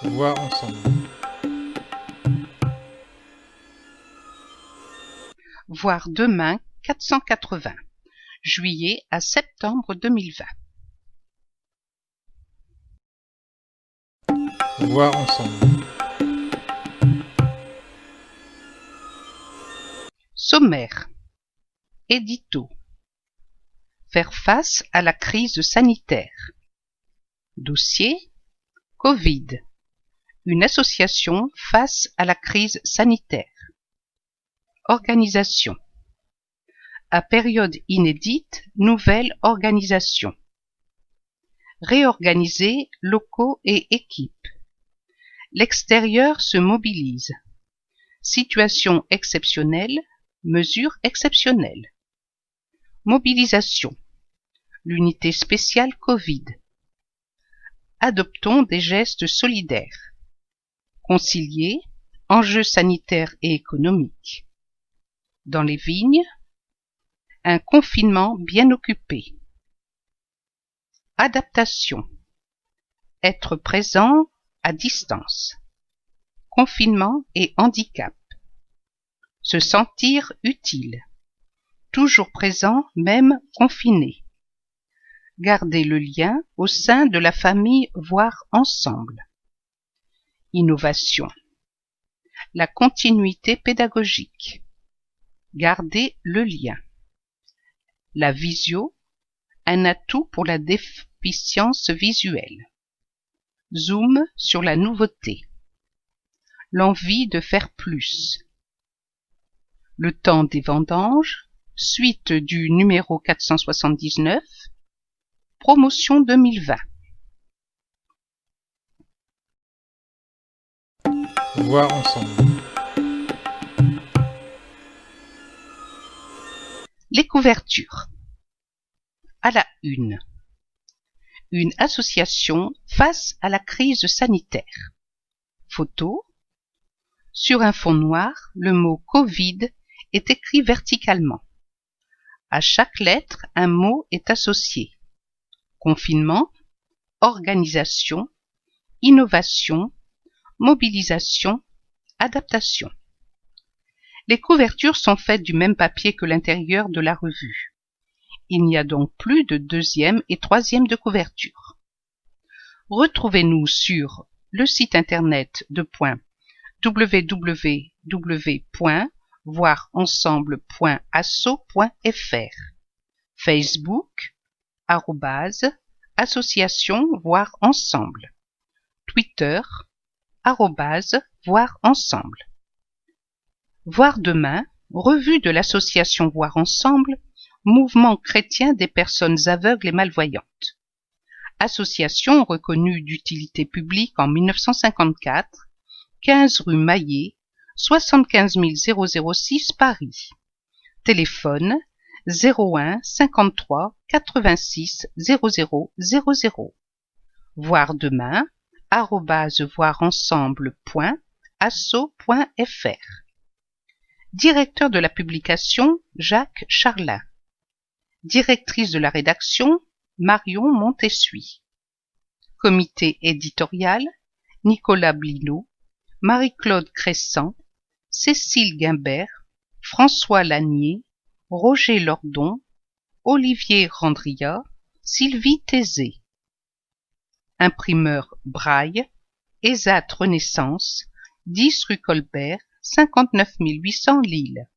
Voir ensemble. Voir demain 480, juillet à septembre 2020. Voir ensemble. Sommaire. Édito. Faire face à la crise sanitaire. Dossier. Covid. Une association face à la crise sanitaire. Organisation. À période inédite, nouvelle organisation. Réorganiser locaux et équipes. L'extérieur se mobilise. Situation exceptionnelle, mesures exceptionnelles. Mobilisation. L'unité spéciale Covid. Adoptons des gestes solidaires. Concilier enjeux sanitaires et économiques. Dans les vignes, un confinement bien occupé. Adaptation. Être présent à distance. Confinement et handicap. Se sentir utile. Toujours présent même confiné. Garder le lien au sein de la famille, voire ensemble. Innovation. La continuité pédagogique. Garder le lien. La visio, un atout pour la déficience visuelle. Zoom sur la nouveauté. L'envie de faire plus. Le temps des vendanges, suite du numéro 479, promotion 2020. Voir ensemble. Les couvertures. À la une. Une association face à la crise sanitaire. Photo. Sur un fond noir, le mot Covid est écrit verticalement. À chaque lettre, un mot est associé. Confinement, organisation, innovation, mobilisation, adaptation. Les couvertures sont faites du même papier que l'intérieur de la revue. Il n'y a donc plus de deuxième et troisième de couverture. Retrouvez-nous sur le site internet de www.voirensemble.asso.fr, Facebook, association Voir Ensemble, Twitter, Voir Ensemble. Voir demain, revue de l'association Voir Ensemble, mouvement chrétien des personnes aveugles et malvoyantes. Association reconnue d'utilité publique en 1954, 15 rue Maillet, 75 006 Paris. Téléphone 01 53 86 00 00. Voir demain, voirensemble.asso.fr. Directeur de la publication, Jacques Charlin. Directrice de la rédaction, Marion Montessuie. Comité éditorial, Nicolas Blinot, Marie-Claude Crescent, Cécile Guimbert, François Lanier, Roger Lordon, Olivier Randria, Sylvie Thésée. Imprimeur Braille, ESAT Renaissance, 10 rue Colbert, 59 800 Lille.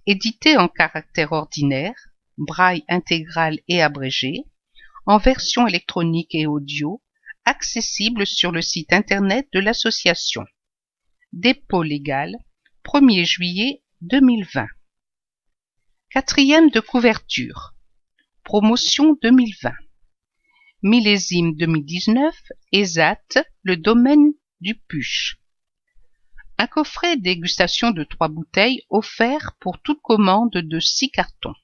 Édité en caractère ordinaire, braille intégral et abrégé, en version électronique et audio, accessible sur le site internet de l'association. Dépôt légal, 1er juillet 2020. Quatrième de couverture. Promotion 2020. Millésime 2019, ESAT, le domaine du Puch. Un coffret dégustation de 3 bouteilles offert pour toute commande de 6 cartons.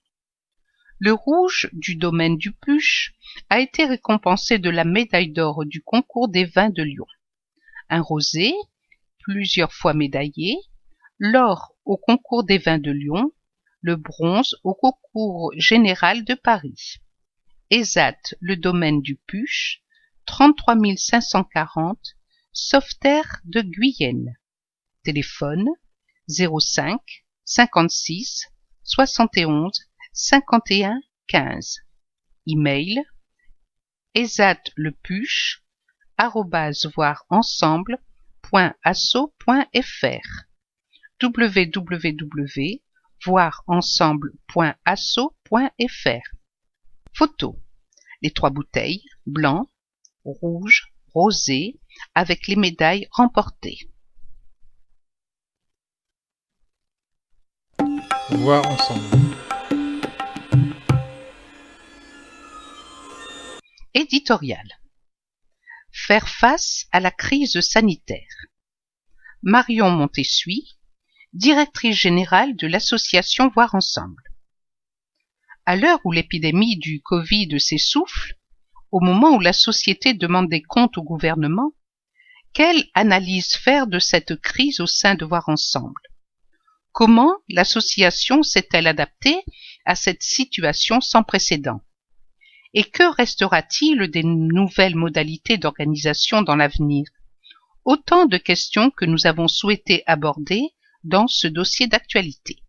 Le rouge du domaine du Puch a été récompensé de la médaille d'or du concours des vins de Lyon. Un rosé, plusieurs fois médaillé, l'or au concours des vins de Lyon, le bronze au concours général de Paris. ESAT, le domaine du Puch, 33 540, Sauveterre de Guyenne. Téléphone 05 56 71 51 15. Email esatlepuche@voirensemble.asso.fr www.voirensemble.asso.fr. Photo. Les 3 bouteilles, blanc, rouge, rosé, avec les médailles remportées. Voir ensemble. Éditorial. Faire face à la crise sanitaire. Marion Montessuie, directrice générale de l'association Voir Ensemble. À l'heure où l'épidémie du Covid s'essouffle, au moment où la société demande des comptes au gouvernement, quelle analyse faire de cette crise au sein de Voir Ensemble? Comment l'association s'est-elle adaptée à cette situation sans précédent? Et que restera-t-il des nouvelles modalités d'organisation dans l'avenir? Autant de questions que nous avons souhaité aborder dans ce dossier d'actualité.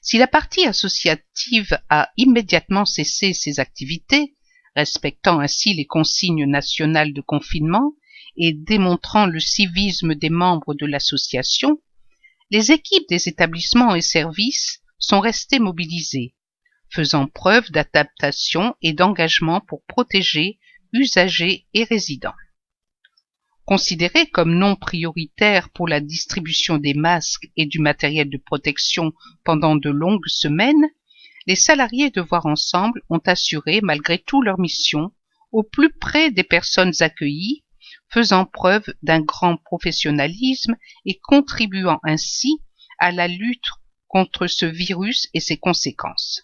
Si la partie associative a immédiatement cessé ses activités, respectant ainsi les consignes nationales de confinement et démontrant le civisme des membres de l'association, les équipes des établissements et services sont restées mobilisées, faisant preuve d'adaptation et d'engagement pour protéger usagers et résidents. Considérés comme non prioritaires pour la distribution des masques et du matériel de protection pendant de longues semaines, les salariés de Voir Ensemble ont assuré malgré tout leur mission au plus près des personnes accueillies, faisant preuve d'un grand professionnalisme et contribuant ainsi à la lutte contre ce virus et ses conséquences.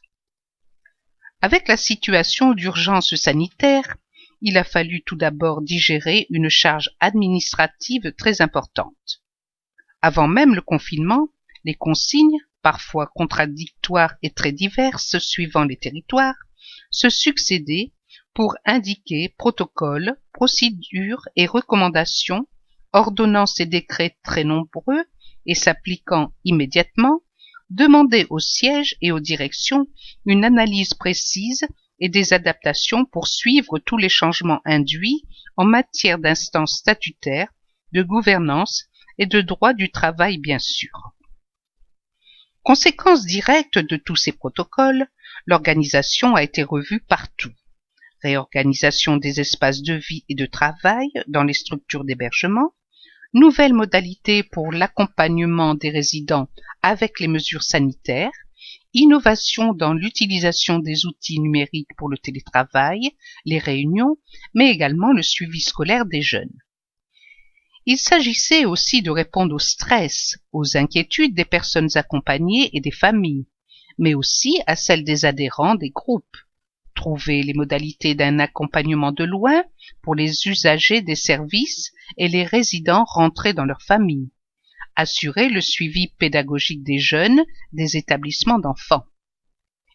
Avec la situation d'urgence sanitaire, il a fallu tout d'abord digérer une charge administrative très importante. Avant même le confinement, les consignes, parfois contradictoires et très diverses suivant les territoires, se succédaient pour indiquer protocoles, procédures et recommandations, ordonnances et décrets très nombreux et s'appliquant immédiatement, demander au siège et aux directions une analyse précise et des adaptations pour suivre tous les changements induits en matière d'instances statutaires, de gouvernance et de droit du travail bien sûr. Conséquence directe de tous ces protocoles, l'organisation a été revue partout. Réorganisation des espaces de vie et de travail dans les structures d'hébergement, nouvelles modalités pour l'accompagnement des résidents avec les mesures sanitaires, innovation dans l'utilisation des outils numériques pour le télétravail, les réunions, mais également le suivi scolaire des jeunes. Il s'agissait aussi de répondre au stress, aux inquiétudes des personnes accompagnées et des familles, mais aussi à celles des adhérents des groupes. Trouver les modalités d'un accompagnement de loin pour les usagers des services et les résidents rentrés dans leur famille. Assurer le suivi pédagogique des jeunes des établissements d'enfants.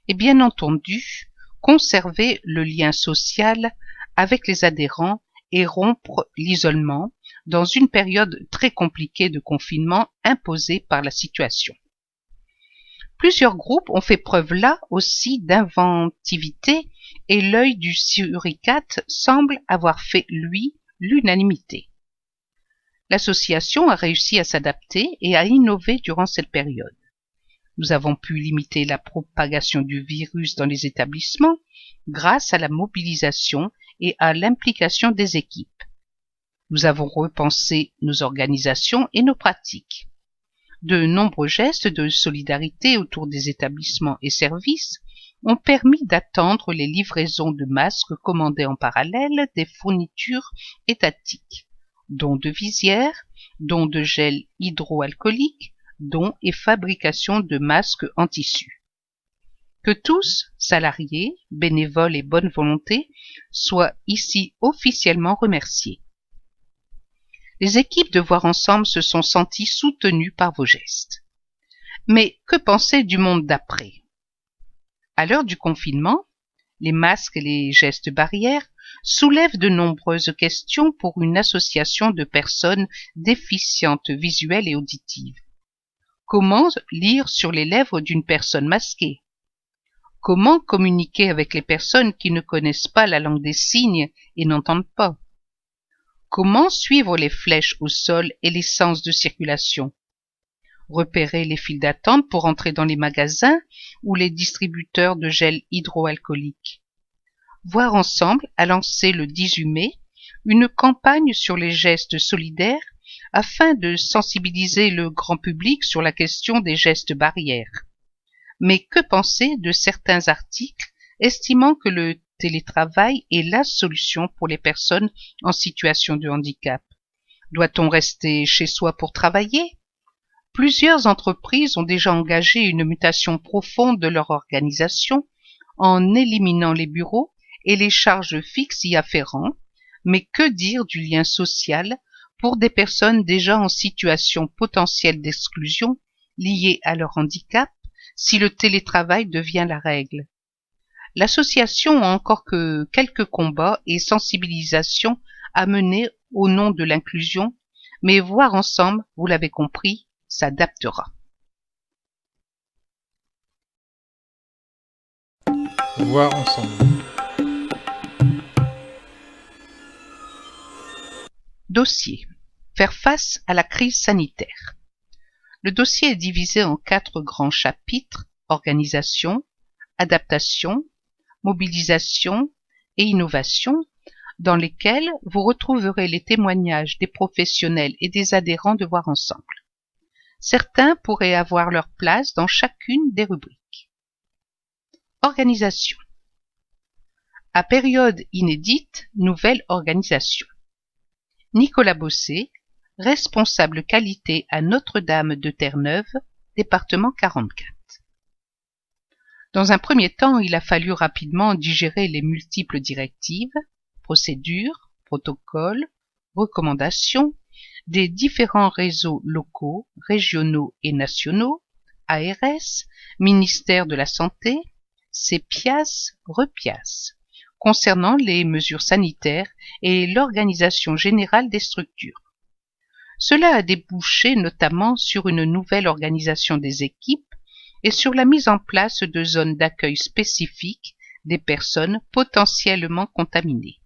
Et bien entendu, conserver le lien social avec les adhérents et rompre l'isolement dans une période très compliquée de confinement imposée par la situation. Plusieurs groupes ont fait preuve là aussi d'inventivité et l'œil du suricate semble avoir fait, lui, l'unanimité. L'association a réussi à s'adapter et à innover durant cette période. Nous avons pu limiter la propagation du virus dans les établissements grâce à la mobilisation et à l'implication des équipes. Nous avons repensé nos organisations et nos pratiques. De nombreux gestes de solidarité autour des établissements et services ont permis d'attendre les livraisons de masques commandés en parallèle des fournitures étatiques, dons de visières, dons de gel hydroalcoolique, dons et fabrication de masques en tissu. Que tous, salariés, bénévoles et bonne volonté, soient ici officiellement remerciés. Les équipes de Voir Ensemble se sont senties soutenues par vos gestes. Mais que penser du monde d'après? À l'heure du confinement, les masques et les gestes barrières soulève de nombreuses questions pour une association de personnes déficientes visuelles et auditives. Comment lire sur les lèvres d'une personne masquée? Comment communiquer avec les personnes qui ne connaissent pas la langue des signes et n'entendent pas? Comment suivre les flèches au sol et les sens de circulation? Repérer les files d'attente pour entrer dans les magasins ou les distributeurs de gel hydroalcoolique? Voir ensemble a lancé le 18 mai une campagne sur les gestes solidaires afin de sensibiliser le grand public sur la question des gestes barrières. Mais que penser de certains articles estimant que le télétravail est la solution pour les personnes en situation de handicap? Doit-on rester chez soi pour travailler? Plusieurs entreprises ont déjà engagé une mutation profonde de leur organisation en éliminant les bureaux et les charges fixes y afférentes, mais que dire du lien social pour des personnes déjà en situation potentielle d'exclusion liée à leur handicap si le télétravail devient la règle? L'association a encore que quelques combats et sensibilisations à mener au nom de l'inclusion, mais voir ensemble, vous l'avez compris, s'adaptera. Voir ensemble. Dossier. Faire face à la crise sanitaire. Le dossier est divisé en 4 grands chapitres: organisation, adaptation, mobilisation et innovation, dans lesquels vous retrouverez les témoignages des professionnels et des adhérents de Voir ensemble. Certains pourraient avoir leur place dans chacune des rubriques. Organisation. À période inédite, nouvelle organisation. Nicolas Bossé, responsable qualité à Notre-Dame de Terre-Neuve, département 44. Dans un premier temps, il a fallu rapidement digérer les multiples directives, procédures, protocoles, recommandations des différents réseaux locaux, régionaux et nationaux, ARS, ministère de la Santé, CEPIAS, REPIAS, concernant les mesures sanitaires et l'organisation générale des structures. Cela a débouché notamment sur une nouvelle organisation des équipes et sur la mise en place de zones d'accueil spécifiques des personnes potentiellement contaminées.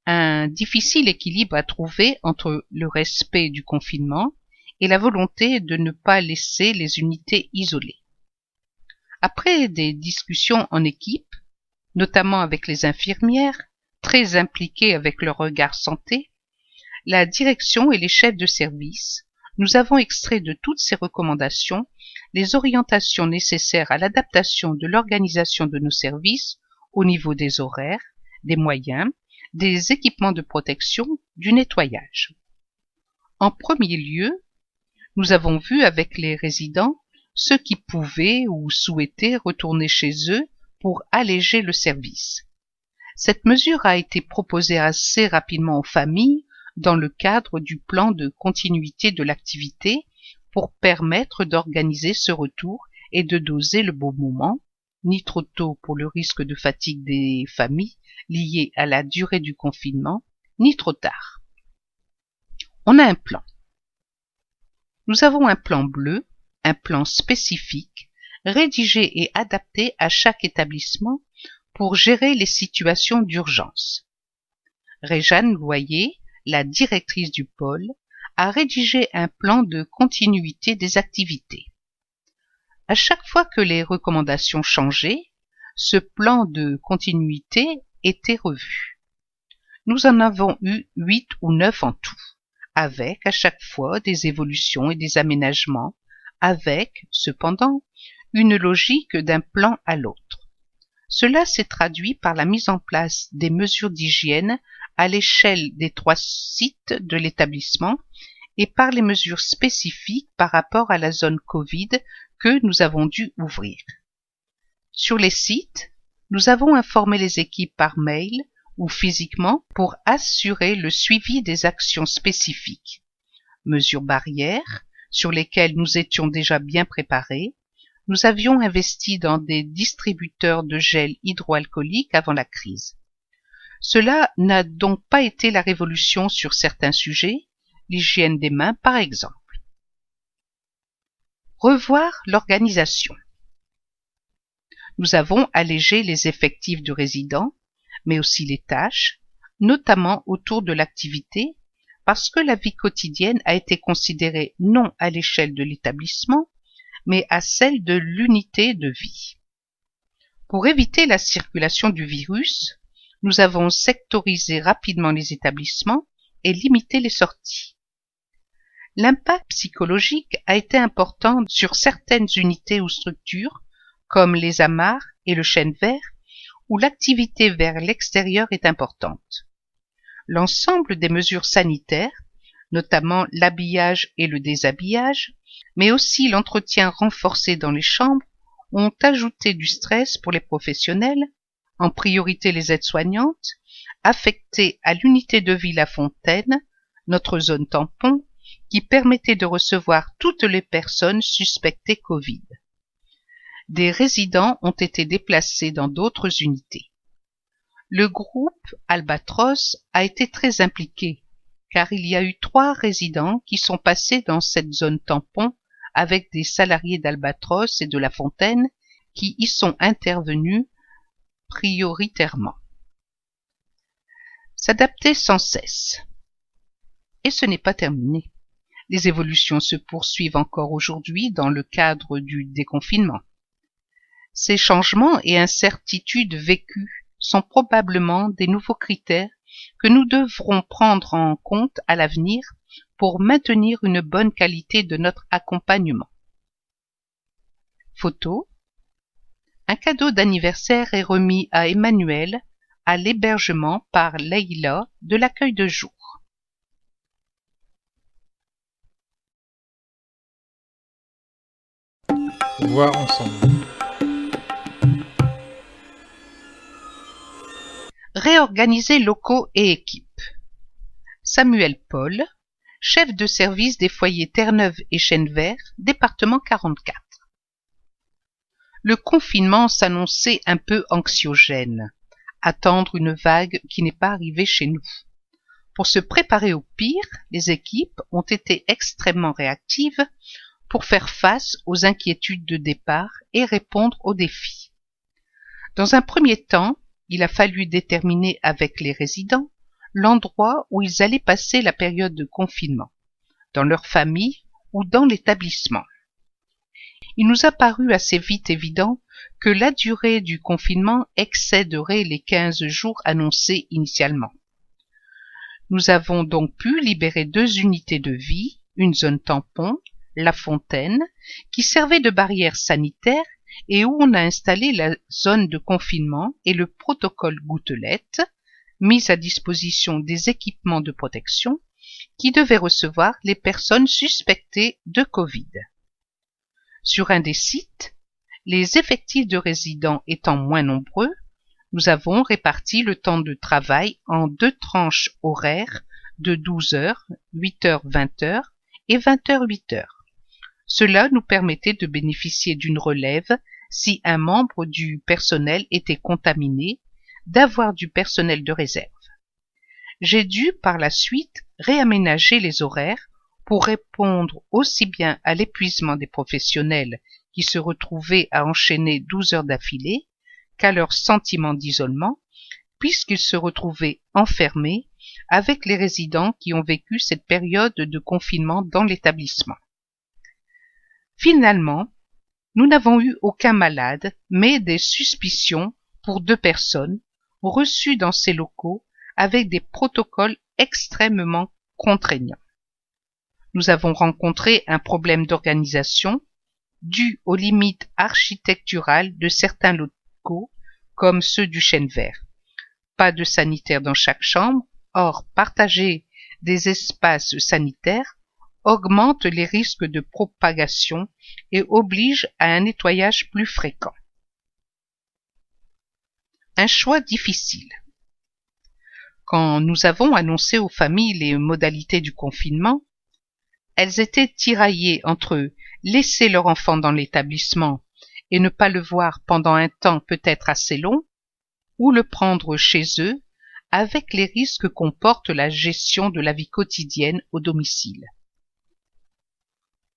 Un difficile équilibre à trouver entre le respect du confinement et la volonté de ne pas laisser les unités isolées. Après des discussions en équipe, notamment avec les infirmières, très impliquées avec leur regard santé, la direction et les chefs de service, nous avons extrait de toutes ces recommandations les orientations nécessaires à l'adaptation de l'organisation de nos services au niveau des horaires, des moyens, des équipements de protection, du nettoyage. En premier lieu, nous avons vu avec les résidents ceux qui pouvaient ou souhaitaient retourner chez eux pour alléger le service. Cette mesure a été proposée assez rapidement aux familles dans le cadre du plan de continuité de l'activité pour permettre d'organiser ce retour et de doser le bon moment, ni trop tôt pour le risque de fatigue des familles lié à la durée du confinement, ni trop tard. On a un plan. Nous avons un plan bleu, un plan spécifique, rédigé et adapté à chaque établissement pour gérer les situations d'urgence. Réjeanne Loyer, la directrice du pôle, a rédigé un plan de continuité des activités. À chaque fois que les recommandations changeaient, ce plan de continuité était revu. Nous en avons eu 8 ou 9 en tout, avec à chaque fois des évolutions et des aménagements, avec, cependant, une logique d'un plan à l'autre. Cela s'est traduit par la mise en place des mesures d'hygiène à l'échelle des 3 sites de l'établissement et par les mesures spécifiques par rapport à la zone Covid que nous avons dû ouvrir. Sur les sites, nous avons informé les équipes par mail ou physiquement pour assurer le suivi des actions spécifiques. Mesures barrières, sur lesquelles nous étions déjà bien préparés, nous avions investi dans des distributeurs de gel hydroalcoolique avant la crise. Cela n'a donc pas été la révolution sur certains sujets, l'hygiène des mains par exemple. Revoir l'organisation. Nous avons allégé les effectifs de résidents, mais aussi les tâches, notamment autour de l'activité, parce que la vie quotidienne a été considérée non à l'échelle de l'établissement, mais à celle de l'unité de vie. Pour éviter la circulation du virus, nous avons sectorisé rapidement les établissements et limité les sorties. L'impact psychologique a été important sur certaines unités ou structures, comme les amarres et le chêne vert, où l'activité vers l'extérieur est importante. L'ensemble des mesures sanitaires, notamment l'habillage et le déshabillage, mais aussi l'entretien renforcé dans les chambres, ont ajouté du stress pour les professionnels, en priorité les aides-soignantes, affectés à l'unité de vie La Fontaine, notre zone tampon, qui permettait de recevoir toutes les personnes suspectées Covid. Des résidents ont été déplacés dans d'autres unités. Le groupe Albatros a été très impliqué, car il y a eu 3 résidents qui sont passés dans cette zone tampon avec des salariés d'Albatros et de La Fontaine qui y sont intervenus prioritairement. S'adapter sans cesse. Et ce n'est pas terminé. Les évolutions se poursuivent encore aujourd'hui dans le cadre du déconfinement. Ces changements et incertitudes vécues sont probablement des nouveaux critères que nous devrons prendre en compte à l'avenir pour maintenir une bonne qualité de notre accompagnement. Photo. Un cadeau d'anniversaire est remis à Emmanuel à l'hébergement par Leïla de l'accueil de jour. Voir ensemble. Réorganiser locaux et équipes. Samuel Paul, chef de service des foyers Terre-Neuve et Chêne-Vert, département 44. Le confinement s'annonçait un peu anxiogène. Attendre une vague qui n'est pas arrivée chez nous. Pour se préparer au pire, les équipes ont été extrêmement réactives pour faire face aux inquiétudes de départ et répondre aux défis. Dans un premier temps, il a fallu déterminer avec les résidents l'endroit où ils allaient passer la période de confinement, dans leur famille ou dans l'établissement. Il nous a paru assez vite évident que la durée du confinement excéderait les 15 jours annoncés initialement. Nous avons donc pu libérer 2 unités de vie, une zone tampon, La Fontaine, qui servait de barrière sanitaire et où on a installé la zone de confinement et le protocole gouttelette, mis à disposition des équipements de protection qui devaient recevoir les personnes suspectées de Covid. Sur un des sites, les effectifs de résidents étant moins nombreux, nous avons réparti le temps de travail en 2 tranches horaires de 12 heures, 8 heures 20 heures et 20 heures 8 heures. Cela nous permettait de bénéficier d'une relève si un membre du personnel était contaminé, d'avoir du personnel de réserve. J'ai dû par la suite réaménager les horaires pour répondre aussi bien à l'épuisement des professionnels qui se retrouvaient à enchaîner 12 heures d'affilée qu'à leur sentiment d'isolement, puisqu'ils se retrouvaient enfermés avec les résidents qui ont vécu cette période de confinement dans l'établissement. Finalement, nous n'avons eu aucun malade, mais des suspicions pour 2 personnes reçues dans ces locaux avec des protocoles extrêmement contraignants. Nous avons rencontré un problème d'organisation dû aux limites architecturales de certains locaux, comme ceux du Chêne Vert. Pas de sanitaire dans chaque chambre, or partager des espaces sanitaires augmente les risques de propagation et oblige à un nettoyage plus fréquent. Un choix difficile. Quand nous avons annoncé aux familles les modalités du confinement, elles étaient tiraillées entre laisser leur enfant dans l'établissement et ne pas le voir pendant un temps peut-être assez long, ou le prendre chez eux avec les risques que comporte la gestion de la vie quotidienne au domicile.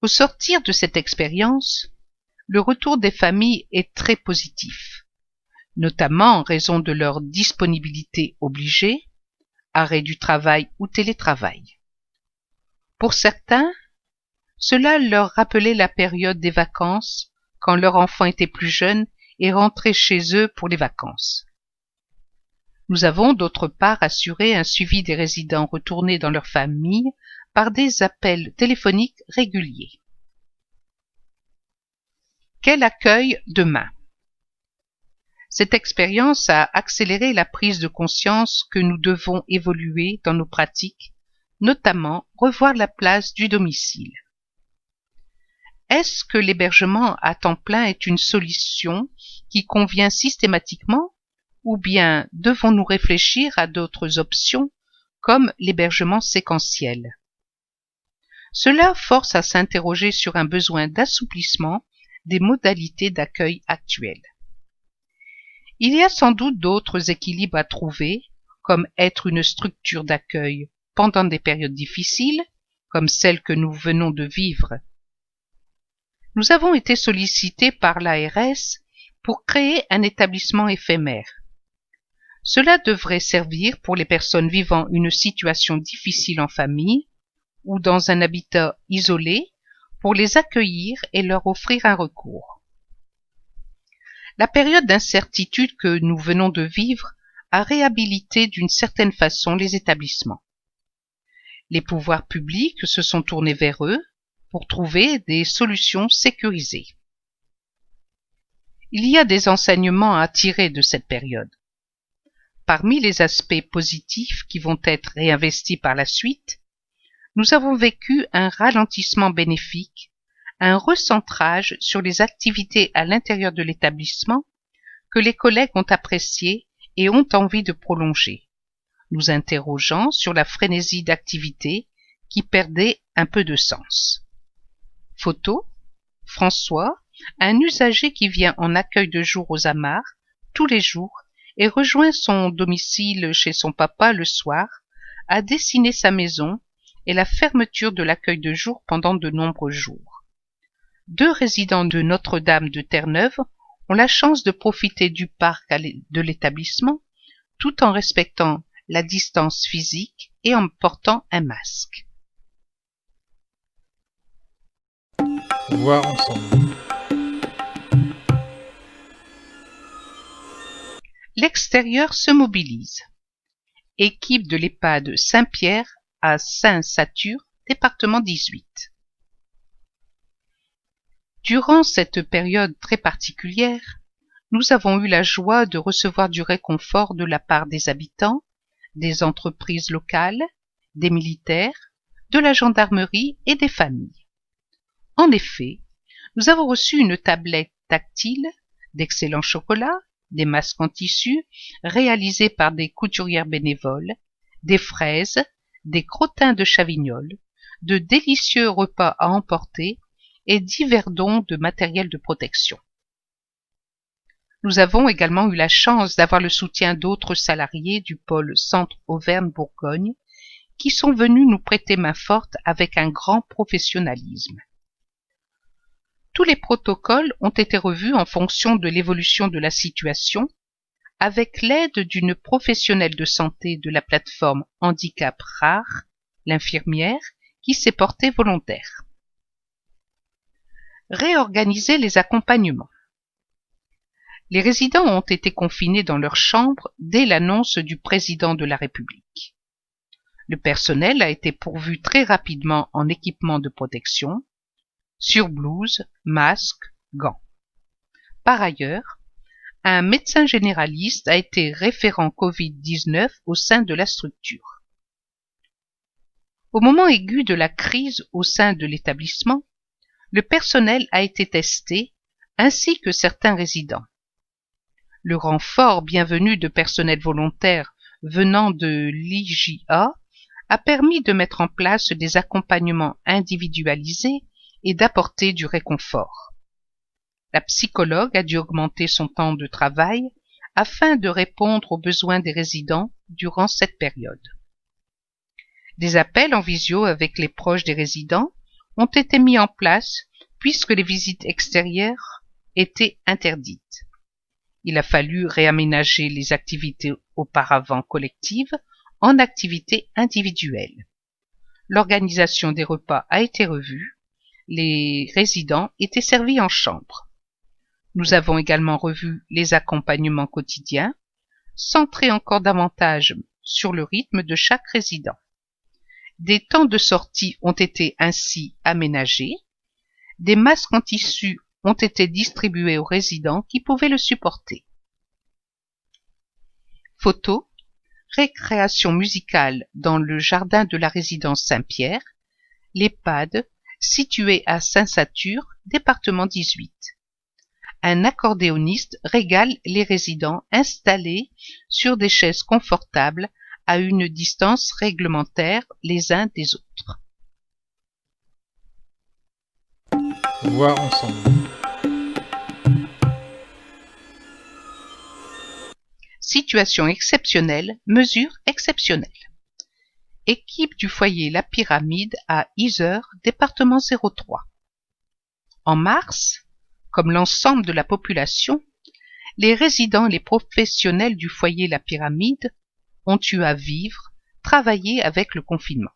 Au sortir de cette expérience, le retour des familles est très positif, notamment en raison de leur disponibilité obligée, arrêt du travail ou télétravail. Pour certains, cela leur rappelait la période des vacances quand leur enfant était plus jeune et rentrait chez eux pour les vacances. Nous avons d'autre part assuré un suivi des résidents retournés dans leur famille par des appels téléphoniques réguliers. Quel accueil demain? Cette expérience a accéléré la prise de conscience que nous devons évoluer dans nos pratiques, notamment revoir la place du domicile. Est-ce que l'hébergement à temps plein est une solution qui convient systématiquement, ou bien devons-nous réfléchir à d'autres options comme l'hébergement séquentiel? Cela force à s'interroger sur un besoin d'assouplissement des modalités d'accueil actuelles. Il y a sans doute d'autres équilibres à trouver, comme être une structure d'accueil pendant des périodes difficiles, comme celle que nous venons de vivre. Nous avons été sollicités par l'ARS pour créer un établissement éphémère. Cela devrait servir pour les personnes vivant une situation difficile en famille ou dans un habitat isolé pour les accueillir et leur offrir un recours. La période d'incertitude que nous venons de vivre a réhabilité d'une certaine façon les établissements. Les pouvoirs publics se sont tournés vers eux pour trouver des solutions sécurisées. Il y a des enseignements à tirer de cette période. Parmi les aspects positifs qui vont être réinvestis par la suite, nous avons vécu un ralentissement bénéfique, un recentrage sur les activités à l'intérieur de l'établissement que les collègues ont apprécié et ont envie de prolonger, nous interrogeant sur la frénésie d'activités qui perdait un peu de sens. Photo: François, un usager qui vient en accueil de jour aux Amarres tous les jours et rejoint son domicile chez son papa le soir, a dessiné sa maison et la fermeture de l'accueil de jour pendant de nombreux jours. 2 résidents de Notre-Dame de Terre-Neuve ont la chance de profiter du parc de l'établissement tout en respectant la distance physique et en portant un masque. Voir ensemble. L'extérieur se mobilise. Équipe de l'EHPAD Saint-Pierre à Saint-Satur, département 18. Durant cette période très particulière, nous avons eu la joie de recevoir du réconfort de la part des habitants, des entreprises locales, des militaires, de la gendarmerie et des familles. En effet, nous avons reçu une tablette tactile, d'excellents chocolats, des masques en tissu réalisés par des couturières bénévoles, des fraises, des crottins de Chavignol, de délicieux repas à emporter et divers dons de matériel de protection. Nous avons également eu la chance d'avoir le soutien d'autres salariés du pôle Centre Auvergne-Bourgogne qui sont venus nous prêter main forte avec un grand professionnalisme. Tous les protocoles ont été revus en fonction de l'évolution de la situation, avec l'aide d'une professionnelle de santé de la plateforme Handicap Rare, l'infirmière, qui s'est portée volontaire. Réorganiser les accompagnements. Les résidents ont été confinés dans leur chambre dès l'annonce du président de la République. Le personnel a été pourvu très rapidement en équipement de protection, surblouse, masque, gants. Par ailleurs, un médecin généraliste a été référent Covid-19 au sein de la structure. Au moment aigu de la crise au sein de l'établissement, le personnel a été testé, ainsi que certains résidents. Le renfort bienvenu de personnel volontaire venant de l'IJA a permis de mettre en place des accompagnements individualisés et d'apporter du réconfort. La psychologue a dû augmenter son temps de travail afin de répondre aux besoins des résidents durant cette période. Des appels en visio avec les proches des résidents ont été mis en place puisque les visites extérieures étaient interdites. Il a fallu réaménager les activités auparavant collectives en activités individuelles. L'organisation des repas a été revue. Les résidents étaient servis en chambre. Nous avons également revu les accompagnements quotidiens, centrés encore davantage sur le rythme de chaque résident. Des temps de sortie ont été ainsi aménagés. Des masques en tissu ont été distribués aux résidents qui pouvaient le supporter. Photo, récréation musicale dans le jardin de la résidence Saint-Pierre, l'EHPAD situé à Saint-Satur, département 18. Un accordéoniste régale les résidents installés sur des chaises confortables à une distance réglementaire les uns des autres. Voir ensemble. Situation exceptionnelle, mesure exceptionnelle. Équipe du foyer La Pyramide à Yzeure, département 03. En mars, comme l'ensemble de la population, les résidents et les professionnels du foyer La Pyramide ont eu à vivre, travailler avec le confinement.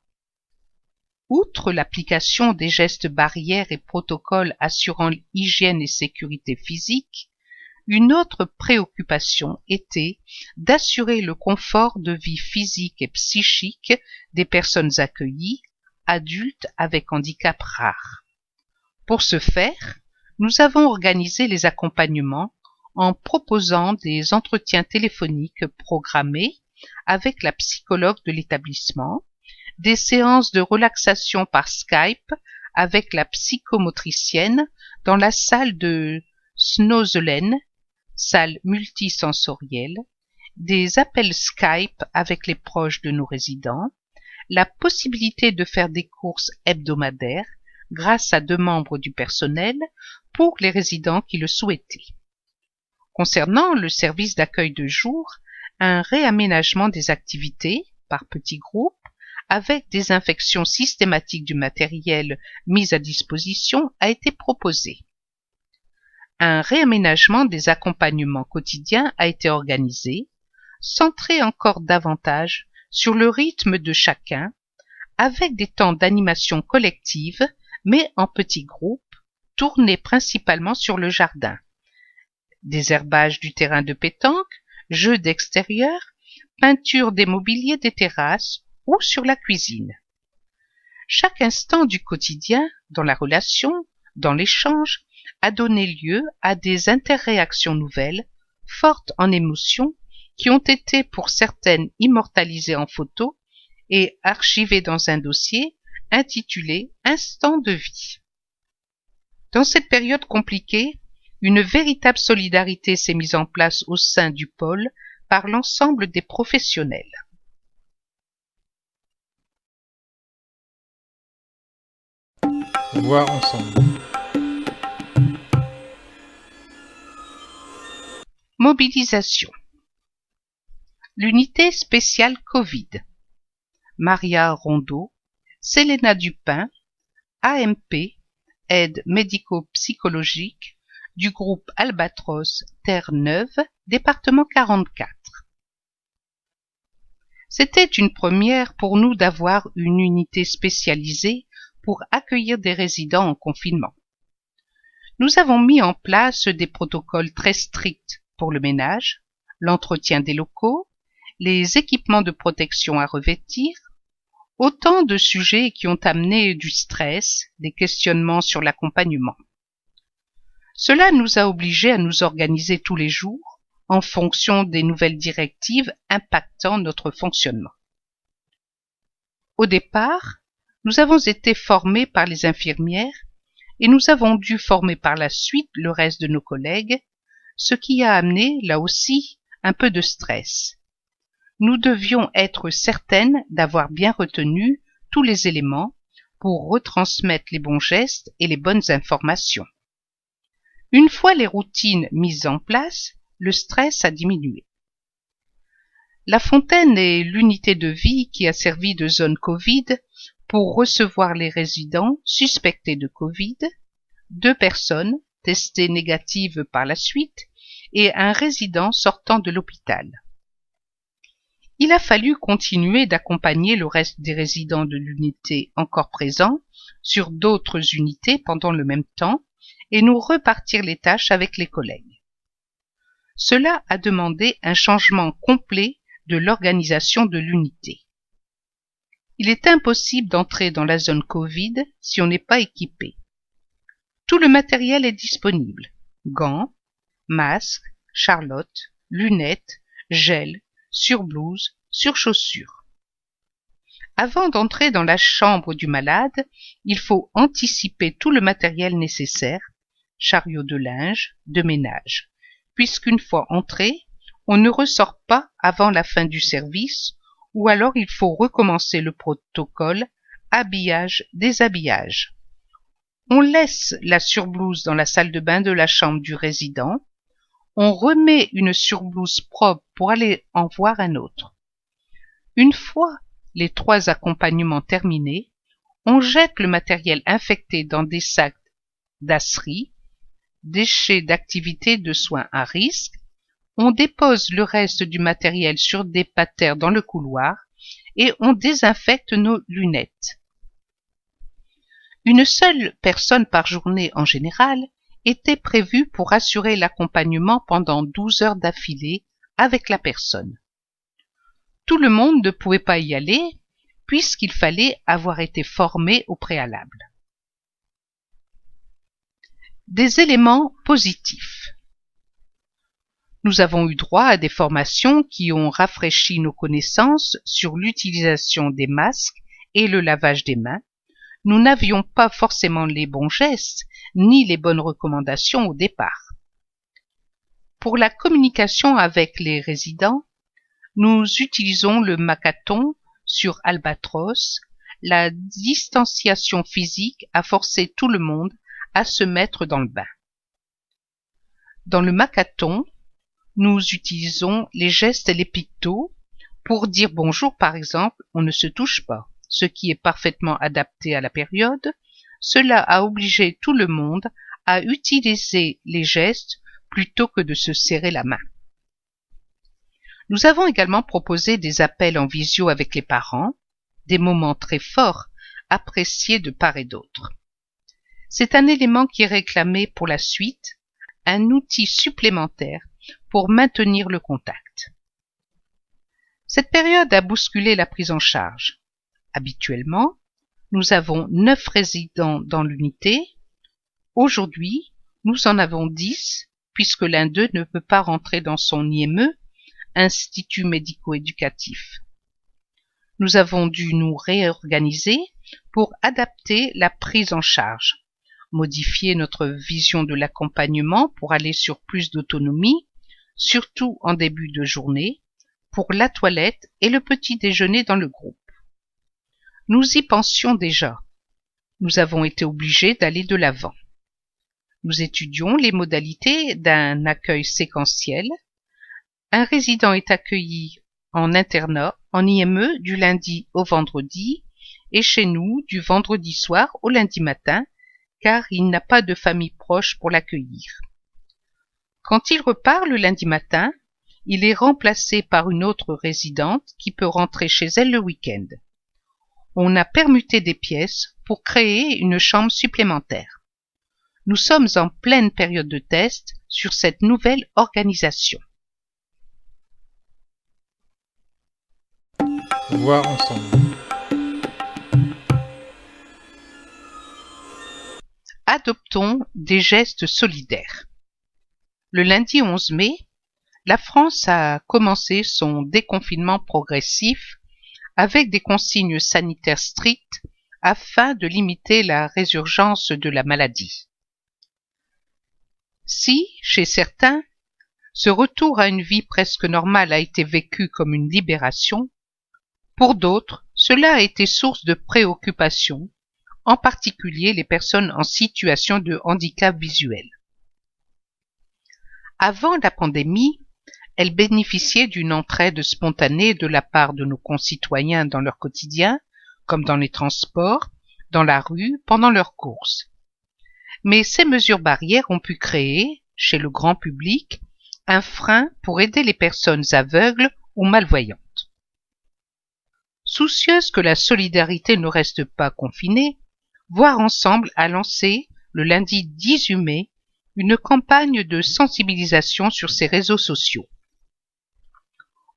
Outre l'application des gestes barrières et protocoles assurant hygiène et sécurité physique, une autre préoccupation était d'assurer le confort de vie physique et psychique des personnes accueillies, adultes avec handicap rare. Pour ce faire, nous avons organisé les accompagnements en proposant des entretiens téléphoniques programmés avec la psychologue de l'établissement, des séances de relaxation par Skype avec la psychomotricienne dans la salle de Snozelen, salle multisensorielle, des appels Skype avec les proches de nos résidents, la possibilité de faire des courses hebdomadaires grâce à 2 membres du personnel pour les résidents qui le souhaitaient. Concernant le service d'accueil de jour, un réaménagement des activités par petits groupes avec désinfection systématique du matériel mis à disposition a été proposé. Un réaménagement des accompagnements quotidiens a été organisé, centré encore davantage sur le rythme de chacun, avec des temps d'animation collective, mais en petits groupes, tournés principalement sur le jardin. Désherbage du terrain de pétanque, jeux d'extérieur, peinture des mobiliers des terrasses ou sur la cuisine. Chaque instant du quotidien, dans la relation, dans l'échange, a donné lieu à des interréactions nouvelles, fortes en émotions, qui ont été pour certaines immortalisées en photo et archivées dans un dossier intitulé « Instant de vie ». Dans cette période compliquée, une véritable solidarité s'est mise en place au sein du pôle par l'ensemble des professionnels. Voir ensemble. Mobilisation. L'unité spéciale Covid. Maria Rondeau, Selena Dupin, AMP, aide médico-psychologique du groupe Albatros Terre-Neuve, département 44. C'était une première pour nous d'avoir une unité spécialisée pour accueillir des résidents en confinement. Nous avons mis en place des protocoles très stricts pour le ménage, l'entretien des locaux, les équipements de protection à revêtir, autant de sujets qui ont amené du stress, des questionnements sur l'accompagnement. Cela nous a obligés à nous organiser tous les jours en fonction des nouvelles directives impactant notre fonctionnement. Au départ, nous avons été formés par les infirmières et nous avons dû former par la suite le reste de nos collègues, ce qui a amené, là aussi, un peu de stress. Nous devions être certaines d'avoir bien retenu tous les éléments pour retransmettre les bons gestes et les bonnes informations. Une fois les routines mises en place, le stress a diminué. La fontaine est l'unité de vie qui a servi de zone Covid pour recevoir les résidents suspectés de Covid, 2 personnes testées négatives par la suite et un résident sortant de l'hôpital. Il a fallu continuer d'accompagner le reste des résidents de l'unité encore présents sur d'autres unités pendant le même temps et nous repartir les tâches avec les collègues. Cela a demandé un changement complet de l'organisation de l'unité. Il est impossible d'entrer dans la zone Covid si on n'est pas équipé. Tout le matériel est disponible. Gants, masques, charlottes, lunettes, gel, surblouse, surchaussures. Avant d'entrer dans la chambre du malade, il faut anticiper tout le matériel nécessaire, chariot de linge, de ménage, puisqu'une fois entré, on ne ressort pas avant la fin du service, ou alors il faut recommencer le protocole habillage-déshabillage. On laisse la surblouse dans la salle de bain de la chambre du résident, on remet une surblouse propre pour aller en voir un autre. Une fois les 3 accompagnements terminés, on jette le matériel infecté dans des sacs d'asserie, déchets d'activités de soins à risque, on dépose le reste du matériel sur des patères dans le couloir et on désinfecte nos lunettes. Une seule personne par journée en général était prévue pour assurer l'accompagnement pendant 12 heures d'affilée avec la personne. Tout le monde ne pouvait pas y aller puisqu'il fallait avoir été formé au préalable. Des éléments positifs. Nous avons eu droit à des formations qui ont rafraîchi nos connaissances sur l'utilisation des masques et le lavage des mains. Nous n'avions pas forcément les bons gestes ni les bonnes recommandations au départ. Pour la communication avec les résidents, nous utilisons le Makaton sur Albatros. La distanciation physique a forcé tout le monde à se mettre dans le bain. Dans le Makaton, nous utilisons les gestes et les pictos. Pour dire bonjour, par exemple, on ne se touche pas, ce qui est parfaitement adapté à la période. Cela a obligé tout le monde à utiliser les gestes plutôt que de se serrer la main. Nous avons également proposé des appels en visio avec les parents, des moments très forts, appréciés de part et d'autre. C'est un élément qui est réclamé pour la suite, un outil supplémentaire pour maintenir le contact. Cette période a bousculé la prise en charge. Habituellement, nous avons 9 résidents dans l'unité. Aujourd'hui, nous en avons 10, puisque l'un d'eux ne peut pas rentrer dans son IME, Institut médico-éducatif. Nous avons dû nous réorganiser pour adapter la prise en charge, modifier notre vision de l'accompagnement pour aller sur plus d'autonomie, surtout en début de journée, pour la toilette et le petit déjeuner dans le groupe. Nous y pensions déjà. Nous avons été obligés d'aller de l'avant. Nous étudions les modalités d'un accueil séquentiel. Un résident est accueilli en internat, en IME du lundi au vendredi et chez nous du vendredi soir au lundi matin, car il n'a pas de famille proche pour l'accueillir. Quand il repart le lundi matin, il est remplacé par une autre résidente qui peut rentrer chez elle le week-end. On a permuté des pièces pour créer une chambre supplémentaire. Nous sommes en pleine période de test sur cette nouvelle organisation. Voir ensemble. Adoptons des gestes solidaires. Le lundi 11 mai, la France a commencé son déconfinement progressif avec des consignes sanitaires strictes afin de limiter la résurgence de la maladie. Si, chez certains, ce retour à une vie presque normale a été vécu comme une libération, pour d'autres, cela a été source de préoccupation, en particulier les personnes en situation de handicap visuel. Avant la pandémie, elle bénéficiait d'une entraide spontanée de la part de nos concitoyens dans leur quotidien, comme dans les transports, dans la rue, pendant leurs courses. Mais ces mesures barrières ont pu créer, chez le grand public, un frein pour aider les personnes aveugles ou malvoyantes. Soucieuse que la solidarité ne reste pas confinée, Voir Ensemble a lancé, le lundi 18 mai, une campagne de sensibilisation sur ses réseaux sociaux.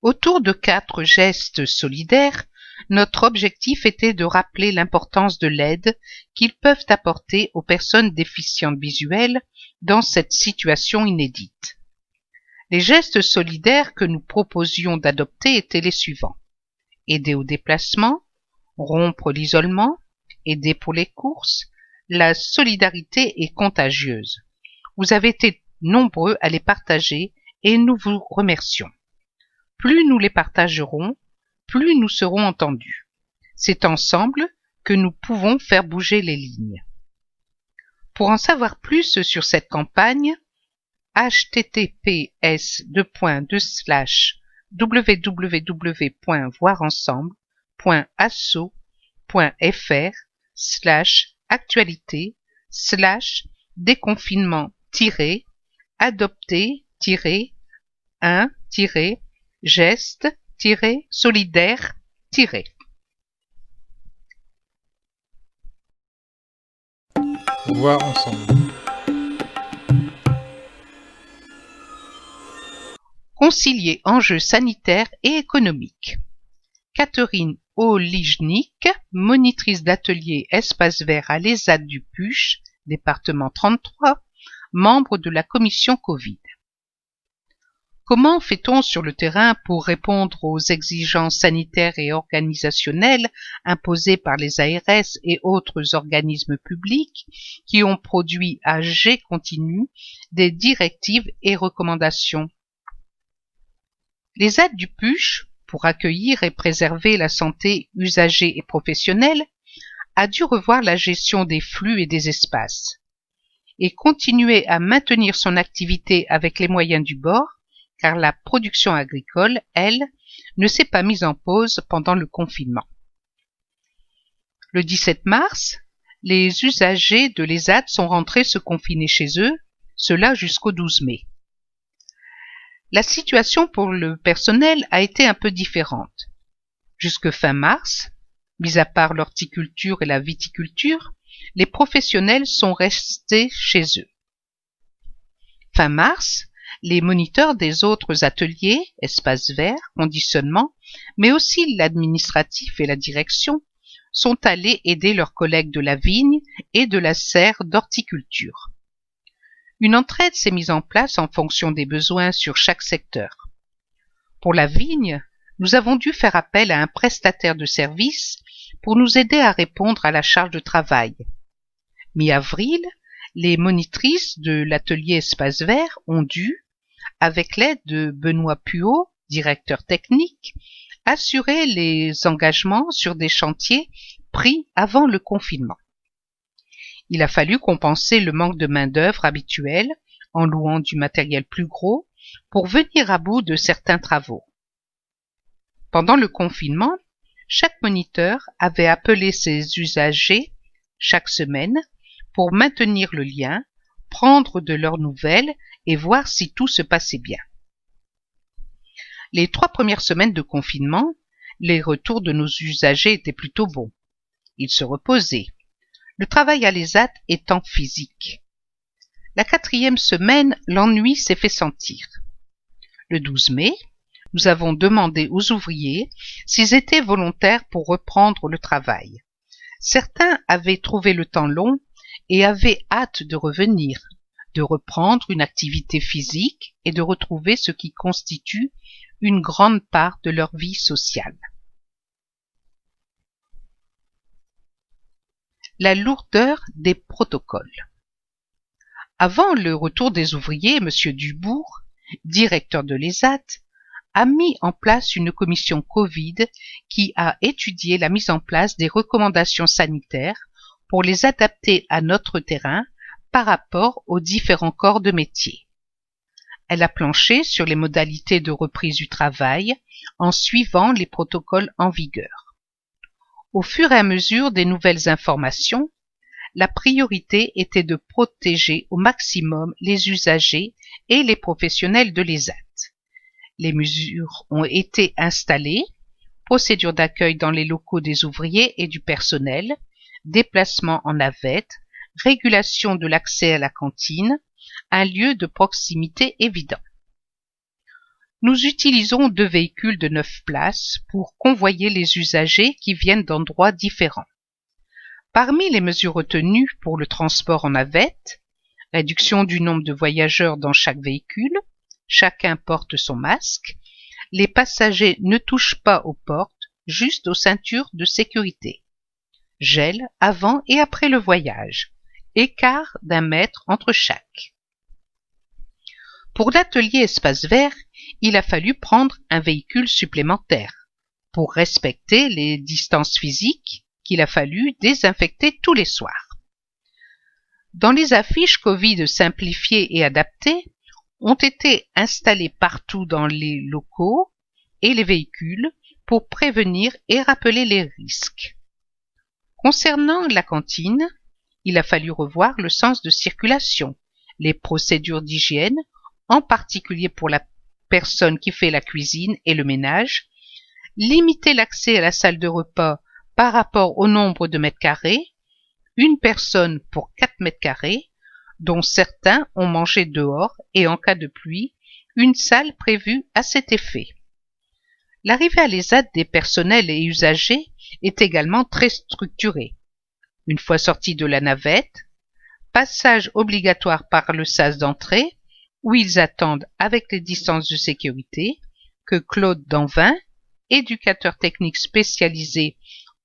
Autour de 4 gestes solidaires, notre objectif était de rappeler l'importance de l'aide qu'ils peuvent apporter aux personnes déficientes visuelles dans cette situation inédite. Les gestes solidaires que nous proposions d'adopter étaient les suivants: aider au déplacement, rompre l'isolement, aider pour les courses. La solidarité est contagieuse. Vous avez été nombreux à les partager et nous vous remercions. Plus nous les partagerons, plus nous serons entendus. C'est ensemble que nous pouvons faire bouger les lignes. Pour en savoir plus sur cette campagne, https://www.voirensemble.asso.fr/déconfinement-adopter-geste-solidaire- Voir ensemble. Concilier enjeux sanitaires et économiques. Catherine Olijnik, monitrice d'atelier Espace Vert à l'ESAT du Puch, département 33, membre de la commission Covid. Comment fait-on sur le terrain pour répondre aux exigences sanitaires et organisationnelles imposées par les ARS et autres organismes publics qui ont produit à jet continu des directives et recommandations? Les aides du Puch, pour accueillir et préserver la santé usagers et professionnelle, a dû revoir la gestion des flux et des espaces, et continuer à maintenir son activité avec les moyens du bord, car la production agricole, elle, ne s'est pas mise en pause pendant le confinement. Le 17 mars, les usagers de l'ESAT sont rentrés se confiner chez eux, cela jusqu'au 12 mai. La situation pour le personnel a été un peu différente. Jusque fin mars, mis à part l'horticulture et la viticulture, les professionnels sont restés chez eux. Fin mars, les moniteurs des autres ateliers, espaces verts, conditionnement, mais aussi l'administratif et la direction, sont allés aider leurs collègues de la vigne et de la serre d'horticulture. Une entraide s'est mise en place en fonction des besoins sur chaque secteur. Pour la vigne, nous avons dû faire appel à un prestataire de service pour nous aider à répondre à la charge de travail. Mi-avril, les monitrices de l'atelier Espace Vert ont dû, avec l'aide de Benoît Puot, directeur technique, assurer les engagements sur des chantiers pris avant le confinement. Il a fallu compenser le manque de main-d'œuvre habituel en louant du matériel plus gros pour venir à bout de certains travaux. Pendant le confinement, chaque moniteur avait appelé ses usagers chaque semaine pour maintenir le lien, prendre de leurs nouvelles et voir si tout se passait bien. Les 3 premières semaines de confinement, les retours de nos usagers étaient plutôt bons. Ils se reposaient. Le travail à l'ESAT étant physique. La 4e semaine, l'ennui s'est fait sentir. Le 12 mai, nous avons demandé aux ouvriers s'ils étaient volontaires pour reprendre le travail. Certains avaient trouvé le temps long et avaient hâte de revenir, de reprendre une activité physique et de retrouver ce qui constitue une grande part de leur vie sociale. La lourdeur des protocoles. Avant le retour des ouvriers, M. Dubourg, directeur de l'ESAT, a mis en place une commission Covid qui a étudié la mise en place des recommandations sanitaires pour les adapter à notre terrain par rapport aux différents corps de métier. Elle a planché sur les modalités de reprise du travail en suivant les protocoles en vigueur. Au fur et à mesure des nouvelles informations, la priorité était de protéger au maximum les usagers et les professionnels de l'ESAT. Les mesures ont été installées, procédure d'accueil dans les locaux des ouvriers et du personnel, déplacement en navette, régulation de l'accès à la cantine, un lieu de proximité évident. Nous utilisons 2 véhicules de 9 places pour convoyer les usagers qui viennent d'endroits différents. Parmi les mesures retenues pour le transport en navette, réduction du nombre de voyageurs dans chaque véhicule, chacun porte son masque, les passagers ne touchent pas aux portes, juste aux ceintures de sécurité. Gel avant et après le voyage, écart d'1 mètre entre chaque. Pour l'atelier espace vert, il a fallu prendre un véhicule supplémentaire pour respecter les distances physiques qu'il a fallu désinfecter tous les soirs. Dans les affiches Covid simplifiées et adaptées, ont été installées partout dans les locaux et les véhicules pour prévenir et rappeler les risques. Concernant la cantine, il a fallu revoir le sens de circulation, les procédures d'hygiène, en particulier pour la personne qui fait la cuisine et le ménage, limiter l'accès à la salle de repas par rapport au nombre de mètres carrés, une personne pour 4 mètres carrés, dont certains ont mangé dehors et en cas de pluie, une salle prévue à cet effet. L'arrivée à l'ESAT des personnels et usagers est également très structurée. Une fois sortis de la navette, passage obligatoire par le sas d'entrée, où ils attendent avec les distances de sécurité, que Claude Danvin, éducateur technique spécialisé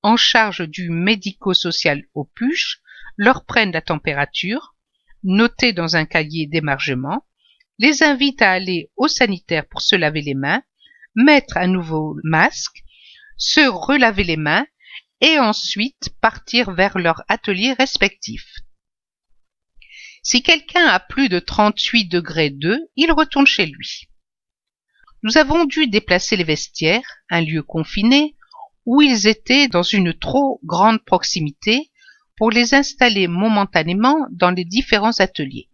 en charge du médico-social au PUCH, leur prenne la température, notée dans un cahier d'émargement, les invite à aller au sanitaire pour se laver les mains, mettre un nouveau masque, se relaver les mains et ensuite partir vers leur atelier respectif. Si quelqu'un a plus de 38 degrés 2, il retourne chez lui. Nous avons dû déplacer les vestiaires, un lieu confiné, où ils étaient dans une trop grande proximité pour les installer momentanément dans les différents ateliers.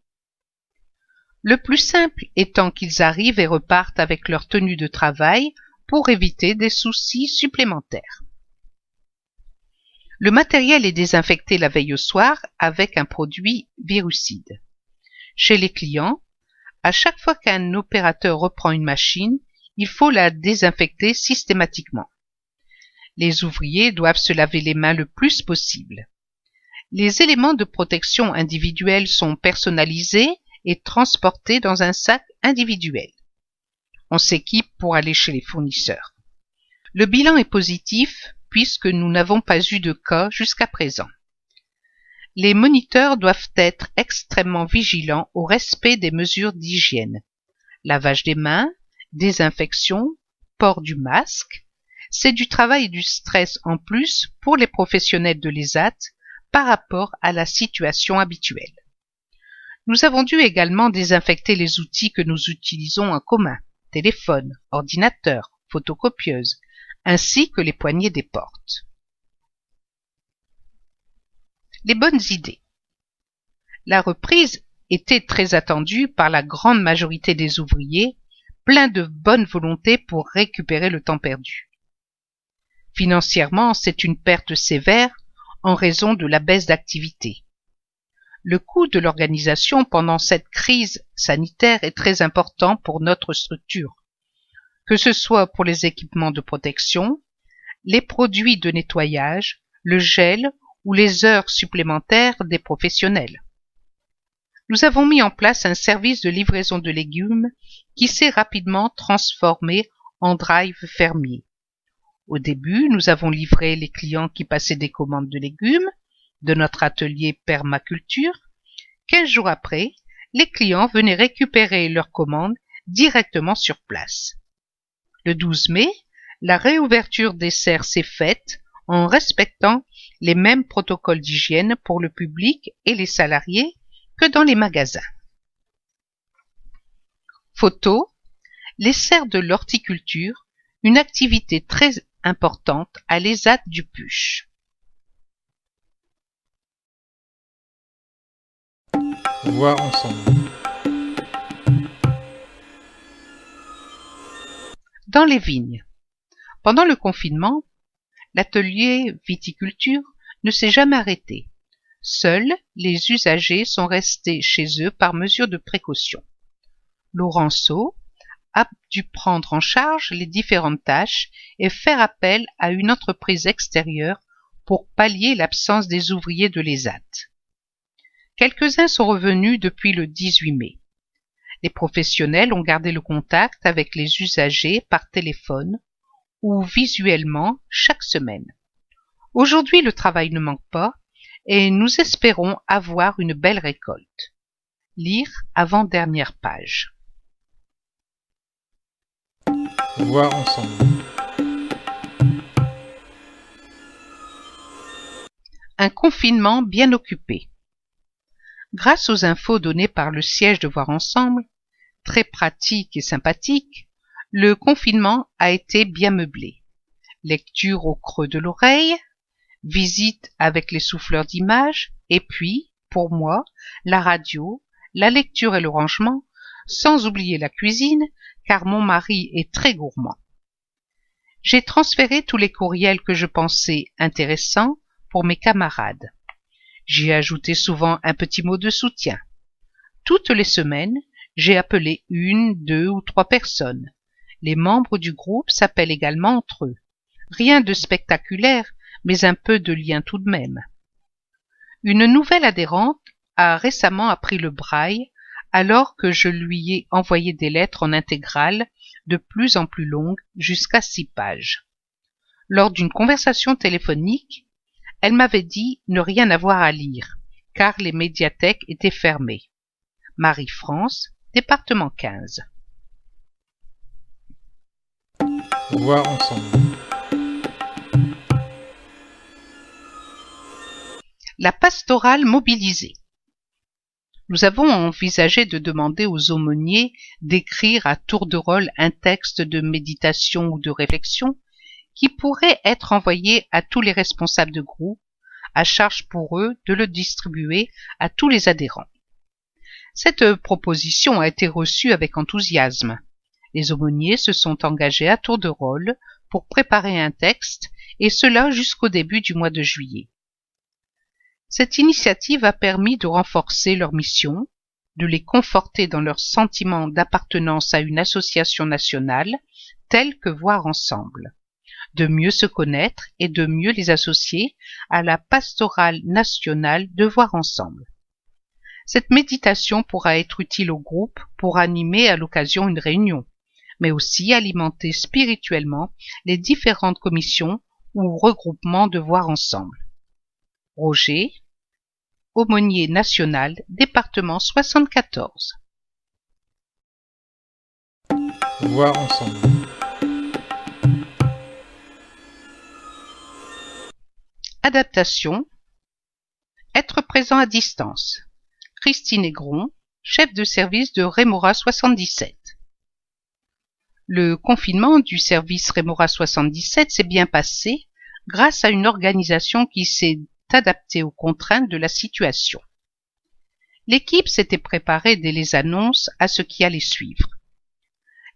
Le plus simple étant qu'ils arrivent et repartent avec leur tenue de travail pour éviter des soucis supplémentaires. Le matériel est désinfecté la veille au soir avec un produit virucide. Chez les clients, à chaque fois qu'un opérateur reprend une machine, il faut la désinfecter systématiquement. Les ouvriers doivent se laver les mains le plus possible. Les éléments de protection individuelle sont personnalisés et transportés dans un sac individuel. On s'équipe pour aller chez les fournisseurs. Le bilan est positif puisque nous n'avons pas eu de cas jusqu'à présent. Les moniteurs doivent être extrêmement vigilants au respect des mesures d'hygiène. Lavage des mains, désinfection, port du masque. C'est du travail et du stress en plus pour les professionnels de l'ESAT par rapport à la situation habituelle. Nous avons dû également désinfecter les outils que nous utilisons en commun, téléphone, ordinateur, photocopieuse, ainsi que les poignées des portes. Les bonnes idées. La reprise était très attendue par la grande majorité des ouvriers, pleins de bonne volonté pour récupérer le temps perdu. Financièrement, c'est une perte sévère en raison de la baisse d'activité. Le coût de l'organisation pendant cette crise sanitaire est très important pour notre structure, que ce soit pour les équipements de protection, les produits de nettoyage, le gel ou les heures supplémentaires des professionnels. Nous avons mis en place un service de livraison de légumes qui s'est rapidement transformé en drive fermier. Au début, nous avons livré les clients qui passaient des commandes de légumes de notre atelier permaculture. 15 jours après, les clients venaient récupérer leurs commandes directement sur place. Le 12 mai, la réouverture des serres s'est faite en respectant les mêmes protocoles d'hygiène pour le public et les salariés que dans les magasins. Photo. Les serres de l'horticulture, une activité très importante à l'ESAT du Puch. Voir ensemble. Dans les vignes. Pendant le confinement, l'atelier viticulture ne s'est jamais arrêté. Seuls les usagers sont restés chez eux par mesure de précaution. Laurenceau a dû prendre en charge les différentes tâches et faire appel à une entreprise extérieure pour pallier l'absence des ouvriers de l'ESAT. Quelques-uns sont revenus depuis le 18 mai. Les professionnels ont gardé le contact avec les usagers par téléphone ou visuellement chaque semaine. Aujourd'hui, le travail ne manque pas et nous espérons avoir une belle récolte. Lire avant-dernière page. Voir ensemble. Un confinement bien occupé. Grâce aux infos données par le siège de Voir Ensemble, très pratique et sympathique, le confinement a été bien meublé. Lecture au creux de l'oreille, visite avec les souffleurs d'images, et puis, pour moi, la radio, la lecture et le rangement, sans oublier la cuisine, car mon mari est très gourmand. J'ai transféré tous les courriels que je pensais intéressants pour mes camarades. J'y ai ajouté souvent un petit mot de soutien. Toutes les semaines, j'ai appelé 1, 2 ou 3 personnes. Les membres du groupe s'appellent également entre eux. Rien de spectaculaire, mais un peu de lien tout de même. Une nouvelle adhérente a récemment appris le braille alors que je lui ai envoyé des lettres en intégrale de plus en plus longues jusqu'à 6 pages. Lors d'une conversation téléphonique, elle m'avait dit ne rien avoir à lire, car les médiathèques étaient fermées. Marie-France, département 15. Voir ensemble. La pastorale mobilisée. Nous avons envisagé de demander aux aumôniers d'écrire à tour de rôle un texte de méditation ou de réflexion qui pourrait être envoyé à tous les responsables de groupe, à charge pour eux de le distribuer à tous les adhérents. Cette proposition a été reçue avec enthousiasme. Les aumôniers se sont engagés à tour de rôle pour préparer un texte, et cela jusqu'au début du mois de juillet. Cette initiative a permis de renforcer leur mission, de les conforter dans leur sentiment d'appartenance à une association nationale telle que Voir Ensemble, de mieux se connaître et de mieux les associer à la pastorale nationale de Voir Ensemble. Cette méditation pourra être utile au groupe pour animer à l'occasion une réunion, mais aussi alimenter spirituellement les différentes commissions ou regroupements de Voir Ensemble. Roger, aumônier national, département 74. Voir ensemble. Adaptation. Être présent à distance. Christine Aigron, chef de service de Rémora 77. Le confinement du service Rémora 77 s'est bien passé grâce à une organisation qui s'est adaptée aux contraintes de la situation. L'équipe s'était préparée dès les annonces à ce qui allait suivre.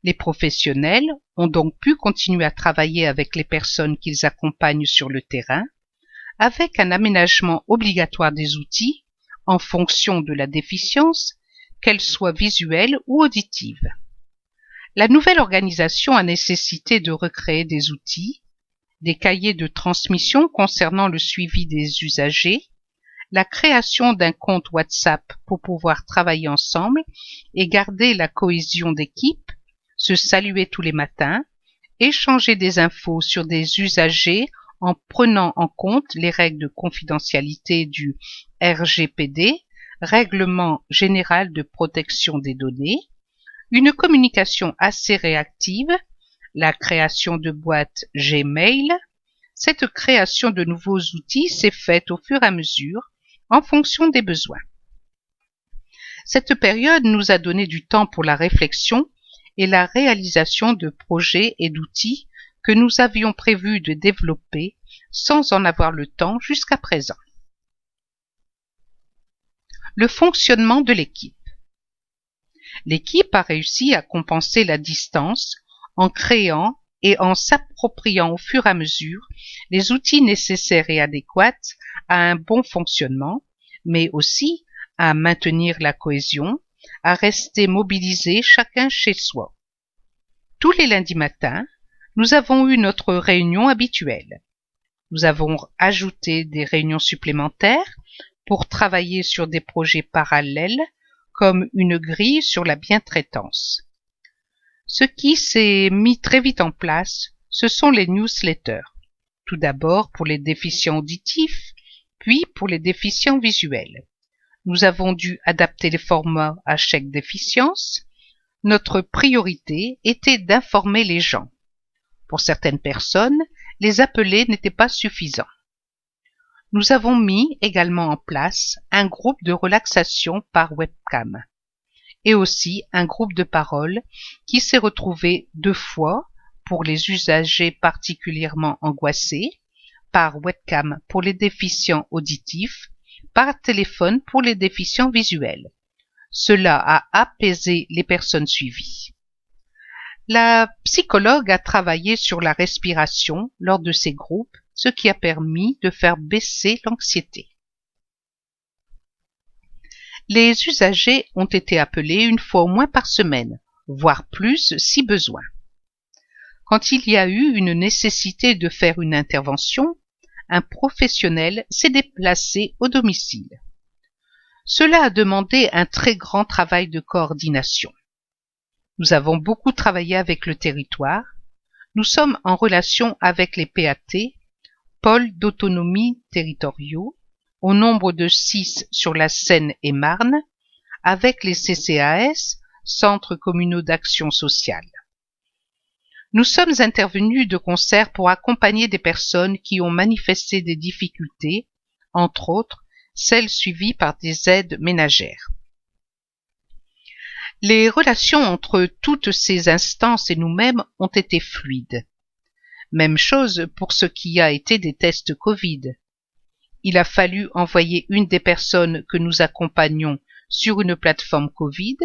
Les professionnels ont donc pu continuer à travailler avec les personnes qu'ils accompagnent sur le terrain, avec un aménagement obligatoire des outils en fonction de la déficience, qu'elle soit visuelle ou auditive. La nouvelle organisation a nécessité de recréer des outils, des cahiers de transmission concernant le suivi des usagers, la création d'un compte WhatsApp pour pouvoir travailler ensemble et garder la cohésion d'équipe, se saluer tous les matins, échanger des infos sur des usagers en prenant en compte les règles de confidentialité du RGPD, Règlement général de protection des données, une communication assez réactive, la création de boîtes Gmail. Cette création de nouveaux outils s'est faite au fur et à mesure en fonction des besoins. Cette période nous a donné du temps pour la réflexion et la réalisation de projets et d'outils que nous avions prévu de développer sans en avoir le temps jusqu'à présent. Le fonctionnement de l'équipe. L'équipe a réussi à compenser la distance en créant et en s'appropriant au fur et à mesure les outils nécessaires et adéquats à un bon fonctionnement, mais aussi à maintenir la cohésion, à rester mobilisés chacun chez soi. Tous les lundis matins, nous avons eu notre réunion habituelle. Nous avons ajouté des réunions supplémentaires pour travailler sur des projets parallèles comme une grille sur la bientraitance. Ce qui s'est mis très vite en place, ce sont les newsletters. Tout d'abord pour les déficients auditifs, puis pour les déficients visuels. Nous avons dû adapter les formats à chaque déficience. Notre priorité était d'informer les gens. Pour certaines personnes, les appeler n'était pas suffisant. Nous avons mis également en place un groupe de relaxation par webcam et aussi un groupe de parole qui s'est retrouvé 2 fois pour les usagers particulièrement angoissés, par webcam pour les déficients auditifs, par téléphone pour les déficients visuels. Cela a apaisé les personnes suivies. La psychologue a travaillé sur la respiration lors de ces groupes, ce qui a permis de faire baisser l'anxiété. Les usagers ont été appelés 1 fois au moins par semaine, voire plus si besoin. Quand il y a eu une nécessité de faire une intervention, un professionnel s'est déplacé au domicile. Cela a demandé un très grand travail de coordination. Nous avons beaucoup travaillé avec le territoire. Nous sommes en relation avec les PAT, pôles d'autonomie territoriaux, au nombre de 6 sur la Seine-et-Marne, avec les CCAS, Centres communaux d'action sociale. Nous sommes intervenus de concert pour accompagner des personnes qui ont manifesté des difficultés, entre autres celles suivies par des aides ménagères. Les relations entre toutes ces instances et nous-mêmes ont été fluides. Même chose pour ce qui a été des tests Covid. Il a fallu envoyer une des personnes que nous accompagnons sur une plateforme Covid.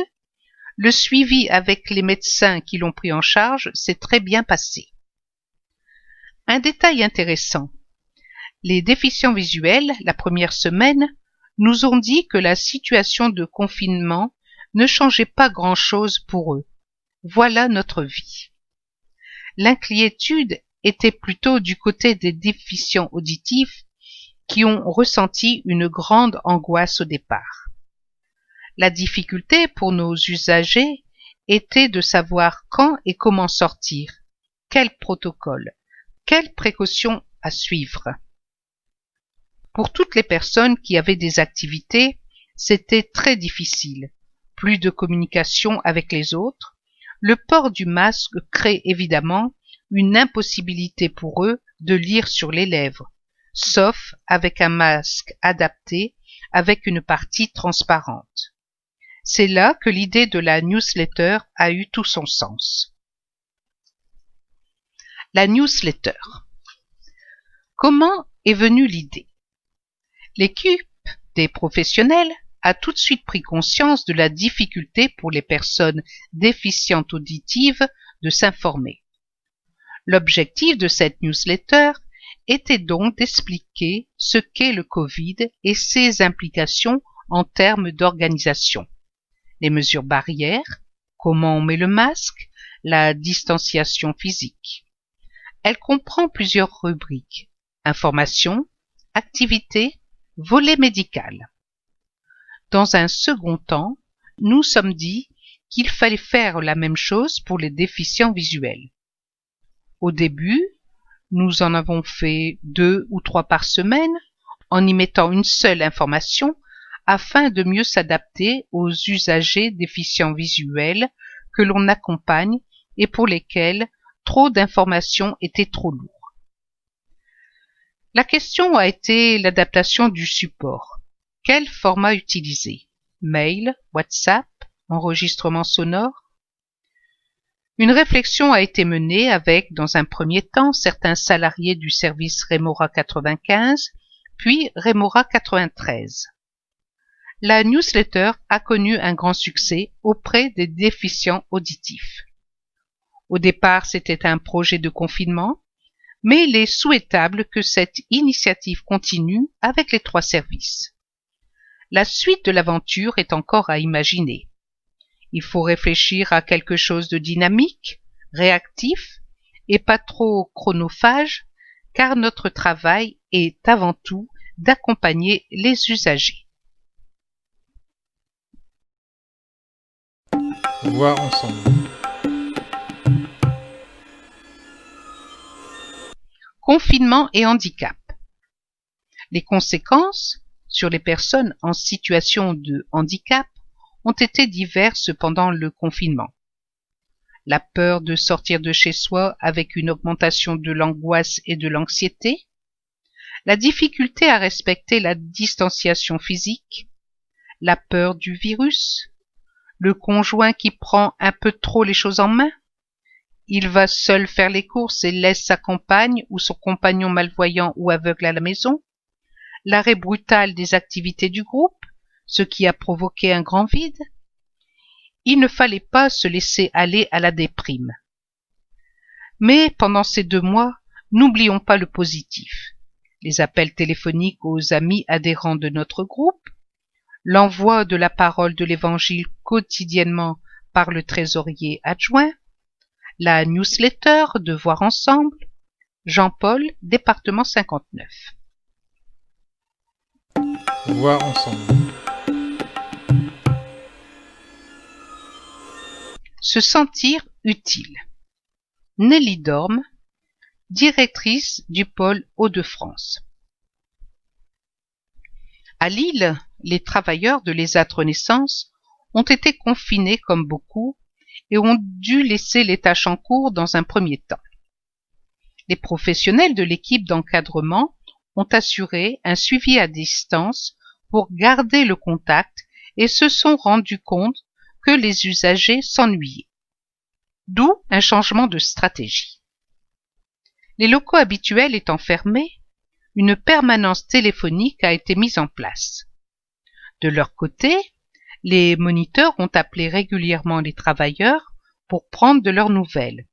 Le suivi avec les médecins qui l'ont pris en charge s'est très bien passé. Un détail intéressant. Les déficients visuels, la première semaine, nous ont dit que la situation de confinement ne changeait pas grand-chose pour eux. Voilà notre vie. L'inquiétude était plutôt du côté des déficients auditifs qui ont ressenti une grande angoisse au départ. La difficulté pour nos usagers était de savoir quand et comment sortir, quel protocole, quelles précautions à suivre. Pour toutes les personnes qui avaient des activités, c'était très difficile. Plus de communication avec les autres. Le port du masque crée évidemment une impossibilité pour eux de lire sur les lèvres, sauf avec un masque adapté avec une partie transparente. C'est là que l'idée de la newsletter a eu tout son sens. La newsletter. Comment est venue l'idée? L'équipe des professionnels a tout de suite pris conscience de la difficulté pour les personnes déficientes auditives de s'informer. L'objectif de cette newsletter était donc d'expliquer ce qu'est le Covid et ses implications en termes d'organisation. Les mesures barrières, comment on met le masque, la distanciation physique. Elle comprend plusieurs rubriques: information, activité, volet médical. Dans un second temps, nous sommes dit qu'il fallait faire la même chose pour les déficients visuels. Au début, nous en avons fait 2 ou 3 par semaine, en y mettant une seule information, afin de mieux s'adapter aux usagers déficients visuels que l'on accompagne et pour lesquels trop d'informations étaient trop lourd. La question a été l'adaptation du support. Quel format utiliser? Mail, WhatsApp, enregistrement sonore? Une réflexion a été menée avec, dans un premier temps, certains salariés du service Remora 95, puis Remora 93. La newsletter a connu un grand succès auprès des déficients auditifs. Au départ, c'était un projet de confinement, mais il est souhaitable que cette initiative continue avec les 3 services. La suite de l'aventure est encore à imaginer. Il faut réfléchir à quelque chose de dynamique, réactif et pas trop chronophage, car notre travail est avant tout d'accompagner les usagers. Voir ensemble. Confinement et handicap. Les conséquences sur les personnes en situation de handicap ont été diverses pendant le confinement. La peur de sortir de chez soi avec une augmentation de l'angoisse et de l'anxiété, la difficulté à respecter la distanciation physique, la peur du virus, le conjoint qui prend un peu trop les choses en main, il va seul faire les courses et laisse sa compagne ou son compagnon malvoyant ou aveugle à la maison, l'arrêt brutal des activités du groupe, ce qui a provoqué un grand vide. Il ne fallait pas se laisser aller à la déprime. Mais pendant ces 2 mois, n'oublions pas le positif. Les appels téléphoniques aux amis adhérents de notre groupe, l'envoi de la parole de l'Évangile quotidiennement par le trésorier adjoint, la newsletter de Voir ensemble, Jean-Paul, département 59. Voir ensemble. Se sentir utile. Nelly Dorme, directrice du pôle Hauts-de-France. À Lille, les travailleurs de l'ESAT Renaissance ont été confinés comme beaucoup et ont dû laisser les tâches en cours dans un premier temps. Les professionnels de l'équipe d'encadrement ont assuré un suivi à distance pour garder le contact et se sont rendus compte que les usagers s'ennuyaient. D'où un changement de stratégie. Les locaux habituels étant fermés, une permanence téléphonique a été mise en place. De leur côté, les moniteurs ont appelé régulièrement les travailleurs pour prendre de leurs nouvelles,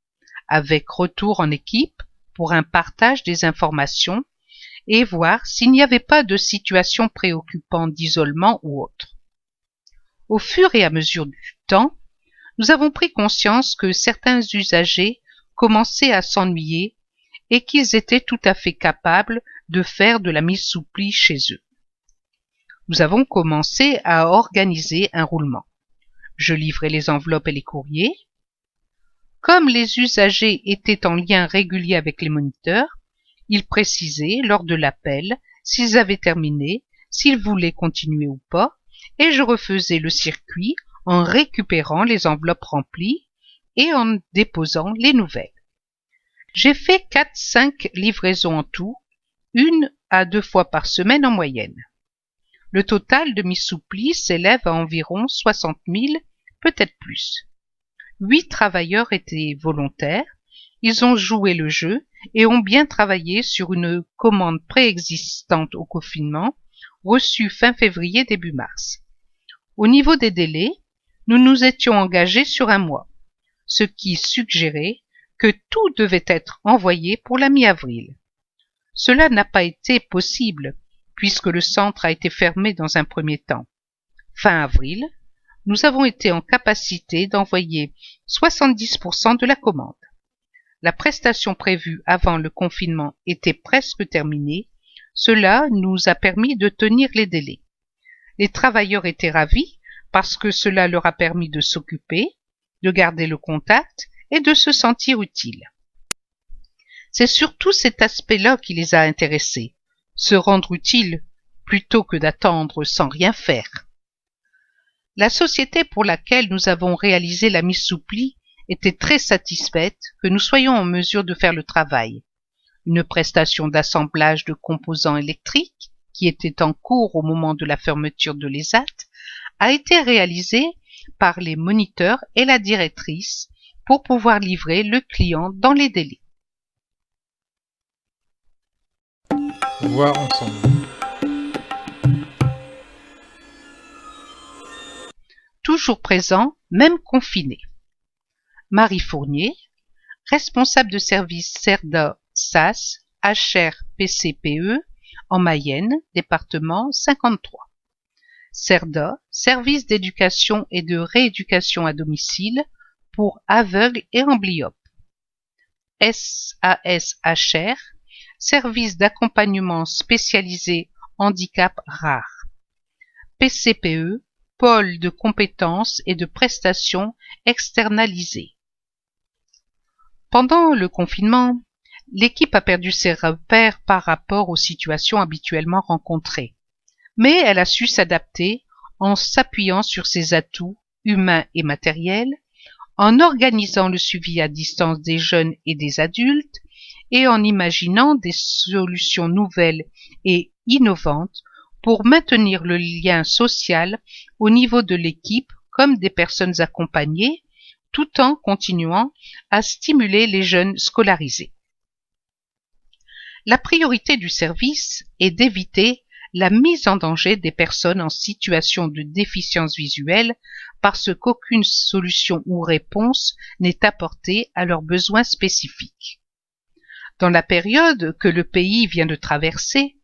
avec retour en équipe pour un partage des informations et voir s'il n'y avait pas de situation préoccupante d'isolement ou autre. Au fur et à mesure du temps, nous avons pris conscience que certains usagers commençaient à s'ennuyer et qu'ils étaient tout à fait capables de faire de la mise sous pli chez eux. Nous avons commencé à organiser un roulement. Je livrais les enveloppes et les courriers. Comme les usagers étaient en lien régulier avec les moniteurs, ils précisaient lors de l'appel s'ils avaient terminé, s'ils voulaient continuer ou pas, et je refaisais le circuit en récupérant les enveloppes remplies et en déposant les nouvelles. J'ai fait 4-5 livraisons en tout, 1 à 2 fois par semaine en moyenne. Le total de mise sous pli s'élève à environ 60 000, peut-être plus. 8 travailleurs étaient volontaires, ils ont joué le jeu et ont bien travaillé sur une commande préexistante au confinement, reçue fin février début mars. Au niveau des délais, nous nous étions engagés sur 1 mois, ce qui suggérait que tout devait être envoyé pour la mi-avril. Cela n'a pas été possible, puisque le centre a été fermé dans un premier temps. Fin avril, nous avons été en capacité d'envoyer 70% de la commande. La prestation prévue avant le confinement était presque terminée, cela nous a permis de tenir les délais. Les travailleurs étaient ravis parce que cela leur a permis de s'occuper, de garder le contact et de se sentir utiles. C'est surtout cet aspect-là qui les a intéressés, se rendre utile plutôt que d'attendre sans rien faire. La société pour laquelle nous avons réalisé la mise sous pli était très satisfaite que nous soyons en mesure de faire le travail. Une prestation d'assemblage de composants électriques, qui était en cours au moment de la fermeture de l'ESAT, a été réalisée par les moniteurs et la directrice pour pouvoir livrer le client dans les délais. Voir ensemble. Toujours présent, même confiné. Marie Fournier, responsable de service CERDA SAS HR PCPE en Mayenne, département 53. CERDA, service d'éducation et de rééducation à domicile pour aveugles et amblyopes. SAS-HR, service d'accompagnement spécialisé handicap rare. PCPE, pôle de compétences et de prestations externalisées. Pendant le confinement, l'équipe a perdu ses repères par rapport aux situations habituellement rencontrées, mais elle a su s'adapter en s'appuyant sur ses atouts humains et matériels, en organisant le suivi à distance des jeunes et des adultes et en imaginant des solutions nouvelles et innovantes pour maintenir le lien social au niveau de l'équipe comme des personnes accompagnées, tout en continuant à stimuler les jeunes scolarisés. La priorité du service est d'éviter la mise en danger des personnes en situation de déficience visuelle parce qu'aucune solution ou réponse n'est apportée à leurs besoins spécifiques. Dans la période que le pays vient de traverser,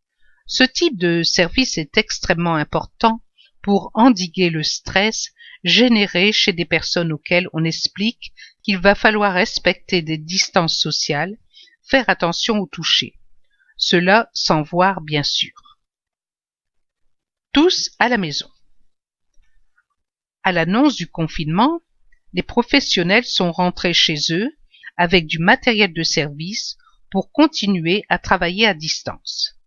ce type de service est extrêmement important pour endiguer le stress généré chez des personnes auxquelles on explique qu'il va falloir respecter des distances sociales, faire attention au toucher. Cela sans voir bien sûr. Tous à la maison. À l'annonce du confinement, les professionnels sont rentrés chez eux avec du matériel de service pour continuer à travailler à distance.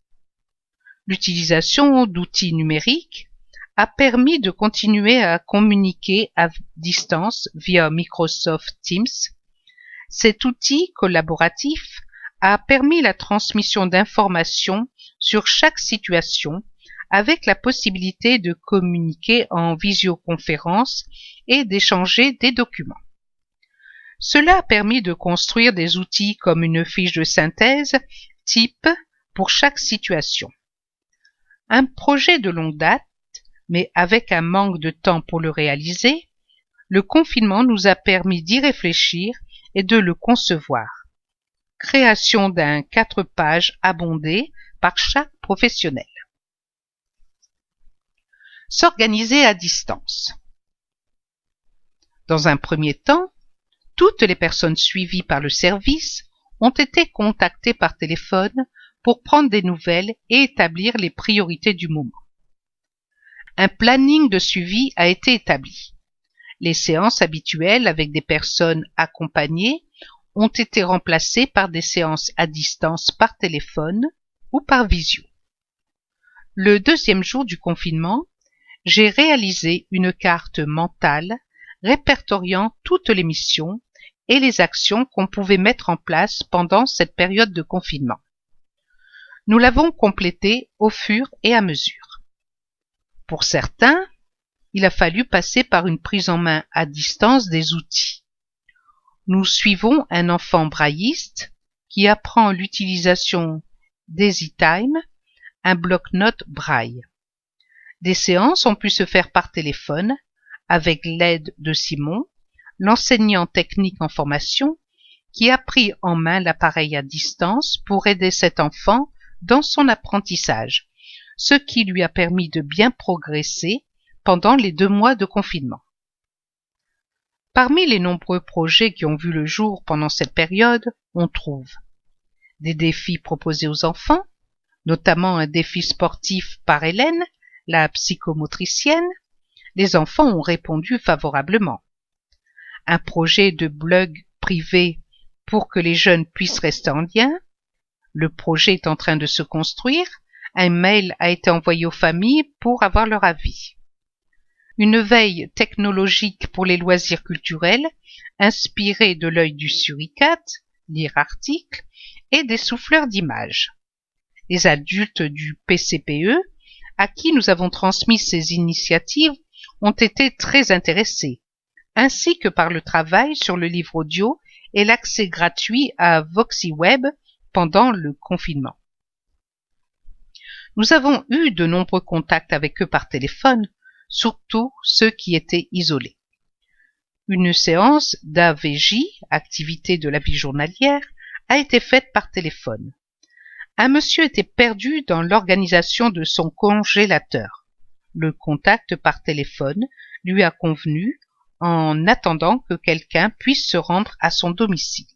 L'utilisation d'outils numériques a permis de continuer à communiquer à distance via Microsoft Teams. Cet outil collaboratif a permis la transmission d'informations sur chaque situation avec la possibilité de communiquer en visioconférence et d'échanger des documents. Cela a permis de construire des outils comme une fiche de synthèse type pour chaque situation. Un projet de longue date, mais avec un manque de temps pour le réaliser, le confinement nous a permis d'y réfléchir et de le concevoir. Création d'un 4 pages abondé par chaque professionnel. S'organiser à distance. Dans un premier temps, toutes les personnes suivies par le service ont été contactées par téléphone pour prendre des nouvelles et établir les priorités du moment. Un planning de suivi a été établi. Les séances habituelles avec des personnes accompagnées ont été remplacées par des séances à distance par téléphone ou par visio. Le deuxième jour du confinement, j'ai réalisé une carte mentale répertoriant toutes les missions et les actions qu'on pouvait mettre en place pendant cette période de confinement. Nous l'avons complétée au fur et à mesure. Pour certains, il a fallu passer par une prise en main à distance des outils. Nous suivons un enfant brailliste qui apprend l'utilisation d'EasyTime, un bloc-notes braille. Des séances ont pu se faire par téléphone avec l'aide de Simon, l'enseignant technique en formation, qui a pris en main l'appareil à distance pour aider cet enfant dans son apprentissage, ce qui lui a permis de bien progresser pendant les 2 mois de confinement. Parmi les nombreux projets qui ont vu le jour pendant cette période, on trouve des défis proposés aux enfants, notamment un défi sportif par Hélène, la psychomotricienne. Les enfants ont répondu favorablement. Un projet de blog privé pour que les jeunes puissent rester en lien. Le projet est en train de se construire. Un mail a été envoyé aux familles pour avoir leur avis. Une veille technologique pour les loisirs culturels, inspirée de l'œil du suricate, lire articles, et des souffleurs d'images. Les adultes du PCPE, à qui nous avons transmis ces initiatives, ont été très intéressés. ainsi que par le travail sur le livre audio et l'accès gratuit à VoxyWeb pendant le confinement. Nous avons eu de nombreux contacts avec eux par téléphone, surtout ceux qui étaient isolés. Une séance d'AVJ, activité de la vie journalière, a été faite par téléphone. Un monsieur était perdu dans l'organisation de son congélateur. Le contact par téléphone lui a convenu en attendant que quelqu'un puisse se rendre à son domicile.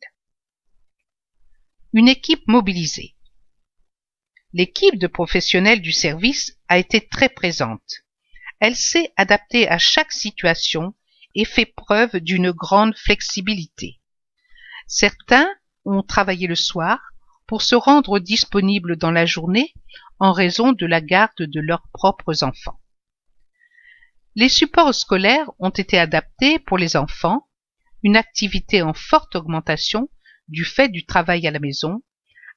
Une équipe mobilisée. L'équipe de professionnels du service a été très présente. Elle s'est adaptée à chaque situation et fait preuve d'une grande flexibilité. Certains ont travaillé le soir pour se rendre disponibles dans la journée en raison de la garde de leurs propres enfants. Les supports scolaires ont été adaptés pour les enfants, une activité en forte augmentation du fait du travail à la maison,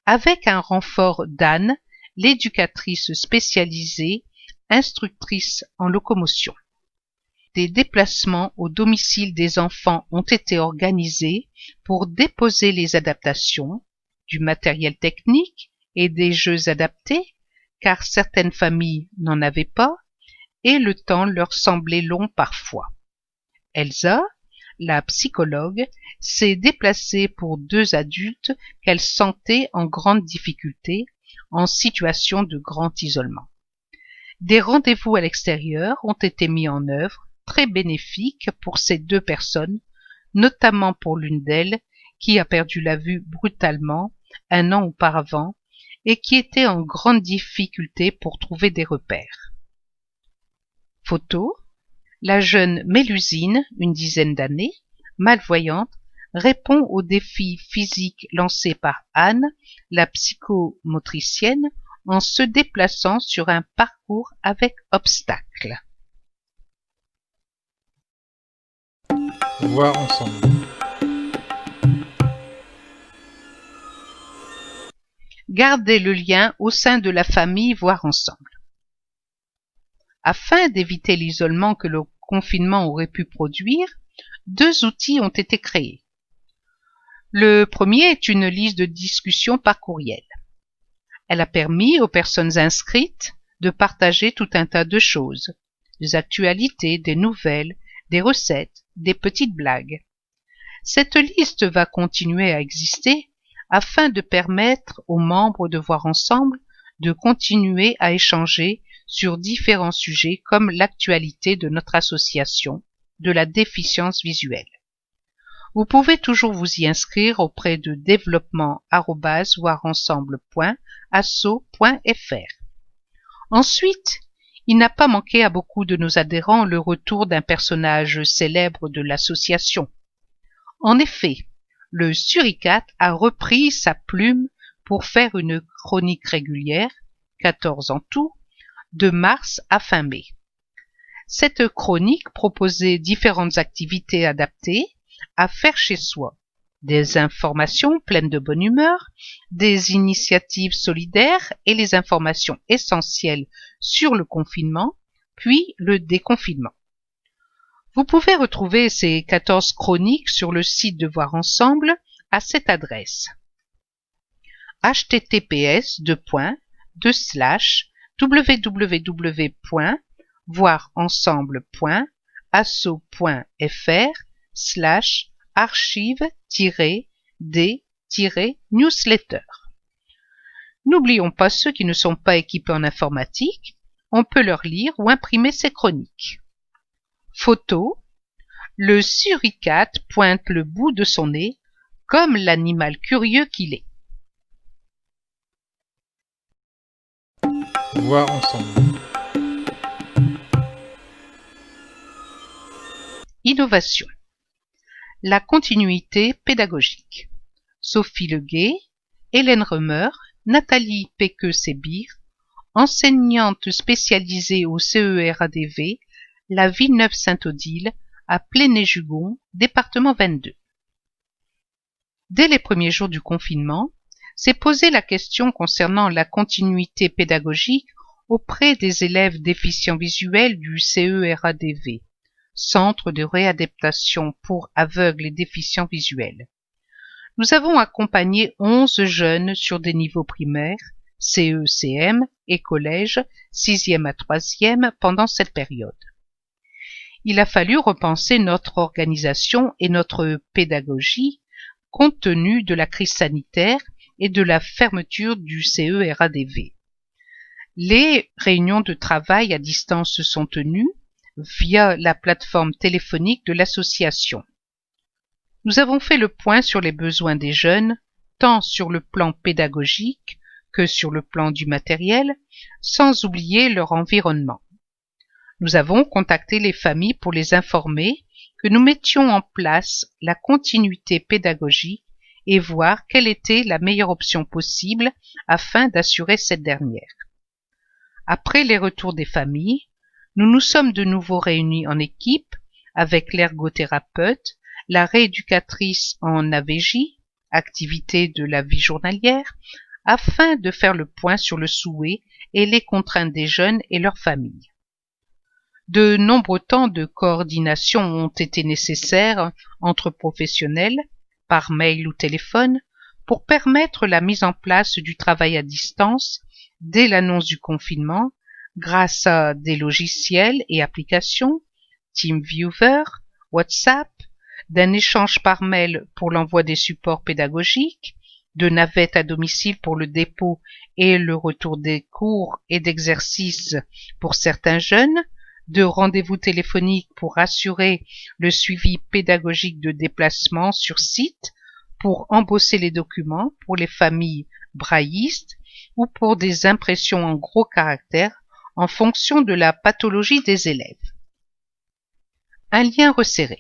avec un renfort d'Anne, l'éducatrice spécialisée, instructrice en locomotion. Des déplacements au domicile des enfants ont été organisés pour déposer les adaptations, du matériel technique et des jeux adaptés, car certaines familles n'en avaient pas, et le temps leur semblait long parfois. Elsa, la psychologue, s'est déplacée pour 2 adultes qu'elle sentait en grande difficulté, en situation de grand isolement. Des rendez-vous à l'extérieur ont été mis en œuvre, très bénéfiques pour ces 2 personnes, notamment pour l'une d'elles qui a perdu la vue brutalement 1 an auparavant et qui était en grande difficulté pour trouver des repères. Photo. La jeune Mélusine, une dizaine d'années, malvoyante, répond aux défis physiques lancés par Anne, la psychomotricienne, en se déplaçant sur un parcours avec obstacles. Voir ensemble. Garder le lien au sein de la famille, voir ensemble. Afin d'éviter l'isolement que le confinement aurait pu produire, 2 outils ont été créés. Le premier est une liste de discussion par courriel. Elle a permis aux personnes inscrites de partager tout un tas de choses, des actualités, des nouvelles, des recettes, des petites blagues. Cette liste va continuer à exister afin de permettre aux membres de Voir ensemble de continuer à échanger sur différents sujets comme l'actualité de notre association de la déficience visuelle. Vous pouvez toujours vous y inscrire auprès de développement@voirensemble.asso.fr. Ensuite, il n'a pas manqué à beaucoup de nos adhérents le retour d'un personnage célèbre de l'association. En effet, le suricate a repris sa plume pour faire une chronique régulière, 14 en tout, de mars à fin mai. Cette chronique proposait différentes activités adaptées à faire chez soi, des informations pleines de bonne humeur, des initiatives solidaires et les informations essentielles sur le confinement, puis le déconfinement. Vous pouvez retrouver ces 14 chroniques sur le site de Voir ensemble à cette adresse: www.voirensemble.asso.fr/archive-d-newsletter. N'oublions pas ceux qui ne sont pas équipés en informatique, on peut leur lire ou imprimer ces chroniques. Photo. Le suricate pointe le bout de son nez comme l'animal curieux qu'il est. Voir ensemble. Innovation. La continuité pédagogique. Sophie Leguet, Hélène Remer, Nathalie Péqueux-Sébir, enseignante spécialisée au CERADV, la Villeneuve-Saint-Odile, à Pléné-Jugon, département 22. Dès les premiers jours du confinement, s'est posée la question concernant la continuité pédagogique auprès des élèves déficients visuels du CERADV, centre de réadaptation pour aveugles et déficients visuels. Nous avons accompagné 11 jeunes sur des niveaux primaires, CE, CM et collège, 6e à 3e pendant cette période. Il a fallu repenser notre organisation et notre pédagogie compte tenu de la crise sanitaire et de la fermeture du CE-RADV. Les réunions de travail à distance se sont tenues via la plateforme téléphonique de l'association. Nous avons fait le point sur les besoins des jeunes, tant sur le plan pédagogique que sur le plan du matériel, sans oublier leur environnement. Nous avons contacté les familles pour les informer que nous mettions en place la continuité pédagogique et voir quelle était la meilleure option possible afin d'assurer cette dernière. Après les retours des familles, nous nous sommes de nouveau réunis en équipe avec l'ergothérapeute, la rééducatrice en AVJ, activité de la vie journalière, afin de faire le point sur le souhait et les contraintes des jeunes et leurs familles. De nombreux temps de coordination ont été nécessaires entre professionnels, par mail ou téléphone, pour permettre la mise en place du travail à distance dès l'annonce du confinement, grâce à des logiciels et applications, TeamViewer, WhatsApp, d'un échange par mail pour l'envoi des supports pédagogiques, de navettes à domicile pour le dépôt et le retour des cours et d'exercices pour certains jeunes, de rendez-vous téléphoniques pour assurer le suivi pédagogique de déplacement sur site, pour embosser les documents pour les familles braillistes ou pour des impressions en gros caractères en fonction de la pathologie des élèves. Un lien resserré.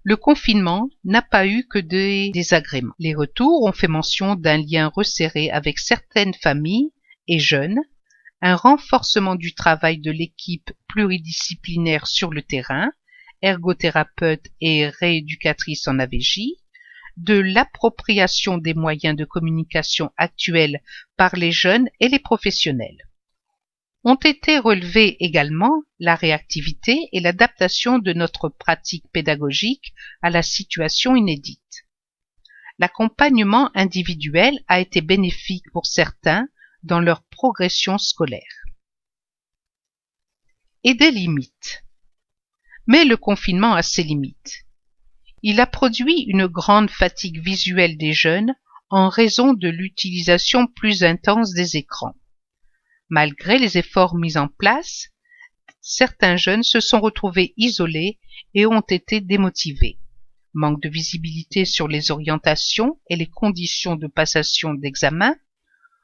Le confinement n'a pas eu que des désagréments. Les retours ont fait mention d'un lien resserré avec certaines familles et jeunes, un renforcement du travail de l'équipe pluridisciplinaire sur le terrain, ergothérapeute et rééducatrice en AVJ, de l'appropriation des moyens de communication actuels par les jeunes et les professionnels. Ont été relevés également la réactivité et l'adaptation de notre pratique pédagogique à la situation inédite. L'accompagnement individuel a été bénéfique pour certains dans leur progression scolaire. Et des limites. Mais le confinement a ses limites. Il a produit une grande fatigue visuelle des jeunes en raison de l'utilisation plus intense des écrans. Malgré les efforts mis en place, certains jeunes se sont retrouvés isolés et ont été démotivés. Manque de visibilité sur les orientations et les conditions de passation d'examen,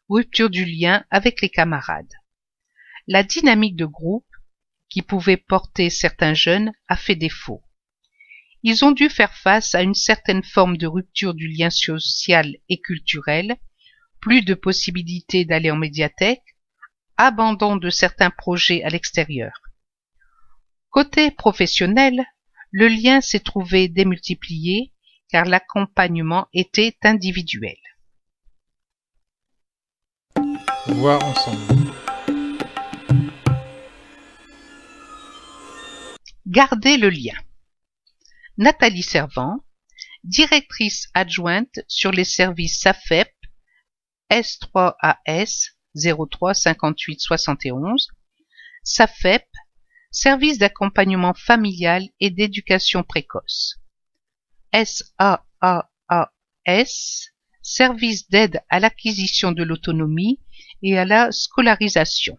rupture du lien avec les camarades. La dynamique de groupe, qui pouvait porter certains jeunes, a fait défaut. Ils ont dû faire face à une certaine forme de rupture du lien social et culturel, plus de possibilités d'aller en médiathèque, abandon de certains projets à l'extérieur. Côté professionnel, le lien s'est trouvé démultiplié car l'accompagnement était individuel. Voir ensemble. Garder le lien. Nathalie Servant, directrice adjointe sur les services SAFEP S3AS 03 58 71, SAFEP, service d'accompagnement familial et d'éducation précoce, SAAAS, service d'aide à l'acquisition de l'autonomie et à la scolarisation.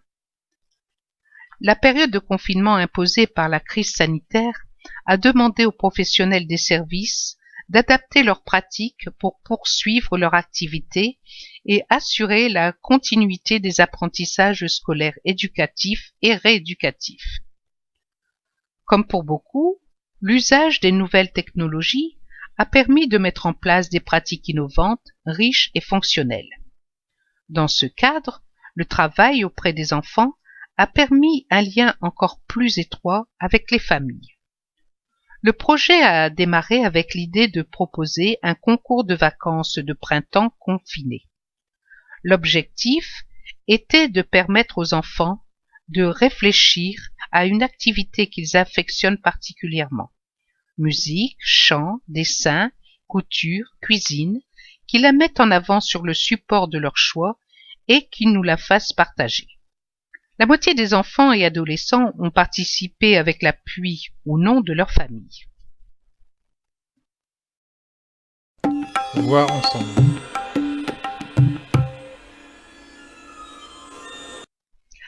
La période de confinement imposée par la crise sanitaire a demandé aux professionnels des services d'adapter leurs pratiques pour poursuivre leur activité et assurer la continuité des apprentissages scolaires éducatifs et rééducatifs. Comme pour beaucoup, l'usage des nouvelles technologies a permis de mettre en place des pratiques innovantes, riches et fonctionnelles. Dans ce cadre, le travail auprès des enfants a permis un lien encore plus étroit avec les familles. Le projet a démarré avec l'idée de proposer un concours de vacances de printemps confiné. L'objectif était de permettre aux enfants de réfléchir à une activité qu'ils affectionnent particulièrement. Musique, chant, dessin, couture, cuisine, qui la mettent en avant sur le support de leur choix et qui nous la fassent partager. La moitié des enfants et adolescents ont participé avec l'appui ou non de leur famille. Voir ensemble.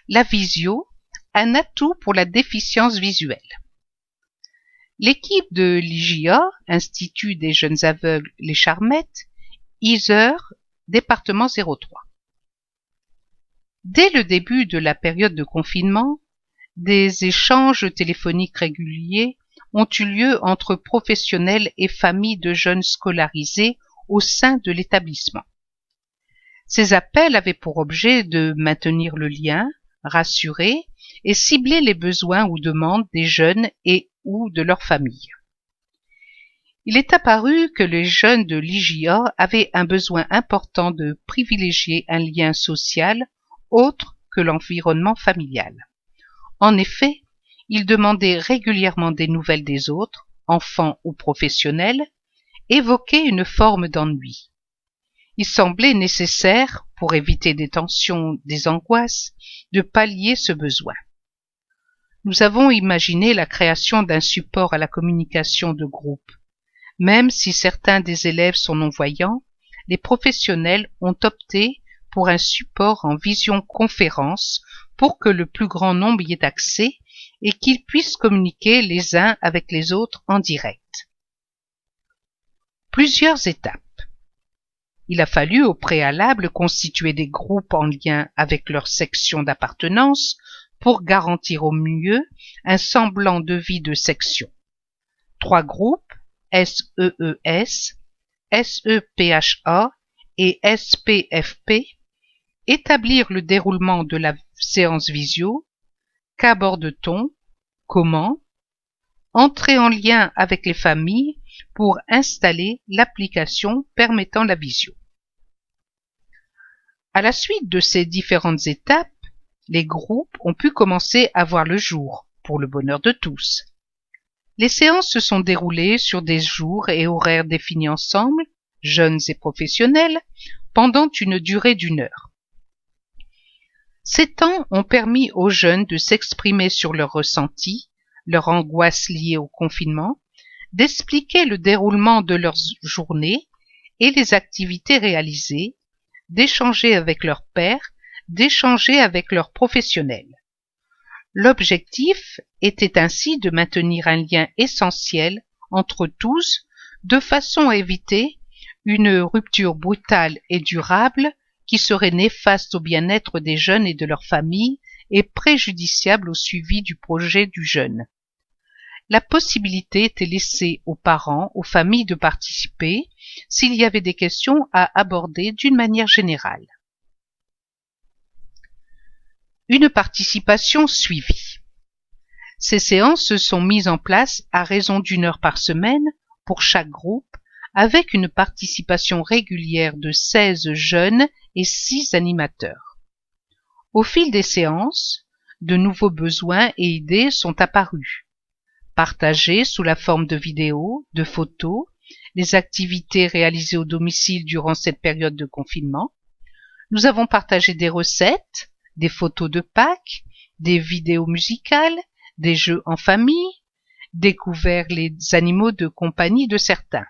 La visio, un atout pour la déficience visuelle. L'équipe de l'IJA, Institut des jeunes aveugles Les Charmettes, Yzeure, département 03. Dès le début de la période de confinement, des échanges téléphoniques réguliers ont eu lieu entre professionnels et familles de jeunes scolarisés au sein de l'établissement. Ces appels avaient pour objet de maintenir le lien, rassurer et cibler les besoins ou demandes des jeunes et ou de leurs familles. Il est apparu que les jeunes de l'IJA avaient un besoin important de privilégier un lien social autre que l'environnement familial. En effet, ils demandaient régulièrement des nouvelles des autres, enfants ou professionnels, évoquaient une forme d'ennui. Il semblait nécessaire, pour éviter des tensions, des angoisses, de pallier ce besoin. Nous avons imaginé la création d'un support à la communication de groupe. Même si certains des élèves sont non-voyants, les professionnels ont opté pour un support en visioconférence pour que le plus grand nombre y ait accès et qu'ils puissent communiquer les uns avec les autres en direct. Plusieurs étapes. Il a fallu au préalable constituer des groupes en lien avec leur section d'appartenance pour garantir au mieux un semblant de vie de section. 3 groupes, SEES, SEPHA et SPFP, établir le déroulement de la séance visio, qu'aborde-t-on, comment, entrer en lien avec les familles pour installer l'application permettant la visio. À la suite de ces différentes étapes, les groupes ont pu commencer à voir le jour, pour le bonheur de tous. Les séances se sont déroulées sur des jours et horaires définis ensemble, jeunes et professionnels, pendant une durée d'1 heure. Ces temps ont permis aux jeunes de s'exprimer sur leurs ressentis, leur angoisse liée au confinement, d'expliquer le déroulement de leurs journées et les activités réalisées, d'échanger avec leurs pairs, d'échanger avec leurs professionnels. L'objectif était ainsi de maintenir un lien essentiel entre tous, de façon à éviter une rupture brutale et durable qui serait néfaste au bien-être des jeunes et de leurs familles et préjudiciable au suivi du projet du jeune. La possibilité était laissée aux parents, aux familles de participer s'il y avait des questions à aborder d'une manière générale. Une participation suivie. Ces séances se sont mises en place à raison d'1 heure par semaine pour chaque groupe, avec une participation régulière de 16 jeunes et 6 animateurs. Au fil des séances, de nouveaux besoins et idées sont apparus. Partager sous la forme de vidéos, de photos, les activités réalisées au domicile durant cette période de confinement. Nous avons partagé des recettes, des photos de Pâques, des vidéos musicales, des jeux en famille, découvert les animaux de compagnie de certains.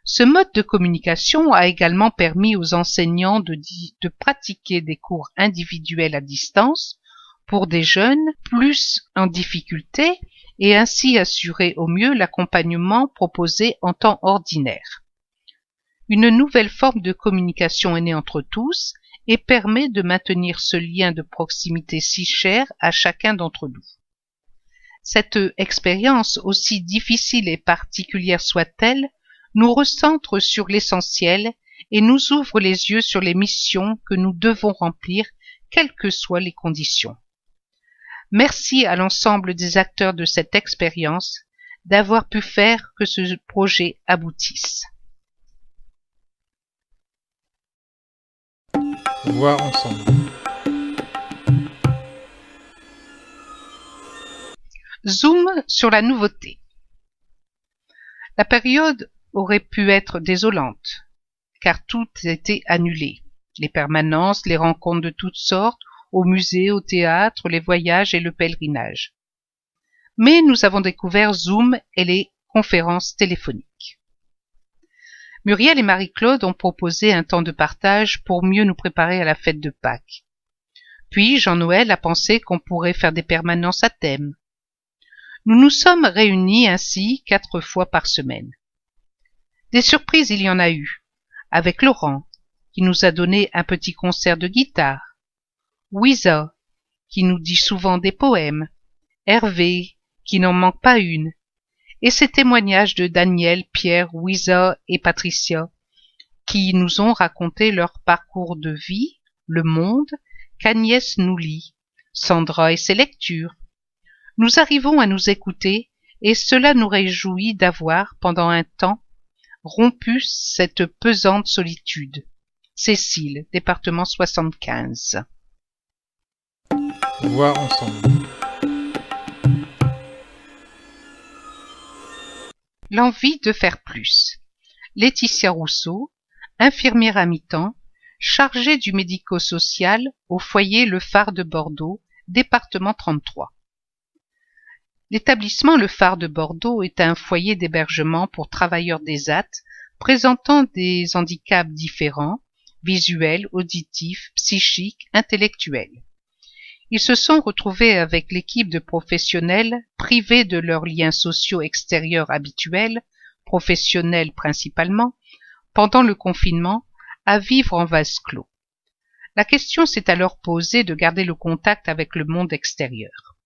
Ce mode de communication a également permis aux enseignants de pratiquer des cours individuels à distance pour des jeunes plus en difficulté et ainsi assurer au mieux l'accompagnement proposé en temps ordinaire. Une nouvelle forme de communication est née entre tous et permet de maintenir ce lien de proximité si cher à chacun d'entre nous. Cette expérience, aussi difficile et particulière soit-elle, nous recentre sur l'essentiel et nous ouvre les yeux sur les missions que nous devons remplir, quelles que soient les conditions. Merci à l'ensemble des acteurs de cette expérience d'avoir pu faire que ce projet aboutisse. Voir ensemble. Zoom sur la nouveauté. La période aurait pu être désolante, car tout était annulé. Les permanences, les rencontres de toutes sortes, au musée, au théâtre, les voyages et le pèlerinage. Mais nous avons découvert Zoom et les conférences téléphoniques. Muriel et Marie-Claude ont proposé un temps de partage pour mieux nous préparer à la fête de Pâques. Puis Jean-Noël a pensé qu'on pourrait faire des permanences à thème. Nous nous sommes réunis ainsi 4 fois par semaine. Des surprises il y en a eu, avec Laurent, qui nous a donné un petit concert de guitare, Ouisa, qui nous dit souvent des poèmes, Hervé, qui n'en manque pas une, et ces témoignages de Daniel, Pierre, Ouisa et Patricia, qui nous ont raconté leur parcours de vie, le monde, qu'Agnès nous lit, Sandra et ses lectures. Nous arrivons à nous écouter, et cela nous réjouit d'avoir, pendant un temps, rompu cette pesante solitude. Cécile, département 75. Voir ensemble. L'envie de faire plus. Laetitia Rousseau, infirmière à mi-temps, chargée du médico-social au foyer Le Phare de Bordeaux, département 33. L'établissement Le Phare de Bordeaux est un foyer d'hébergement pour travailleurs d'ESAT présentant des handicaps différents, visuels, auditifs, psychiques, intellectuels. Ils se sont retrouvés avec l'équipe de professionnels privés de leurs liens sociaux extérieurs habituels, professionnels principalement, pendant le confinement, à vivre en vase clos. La question s'est alors posée de garder le contact avec le monde extérieur.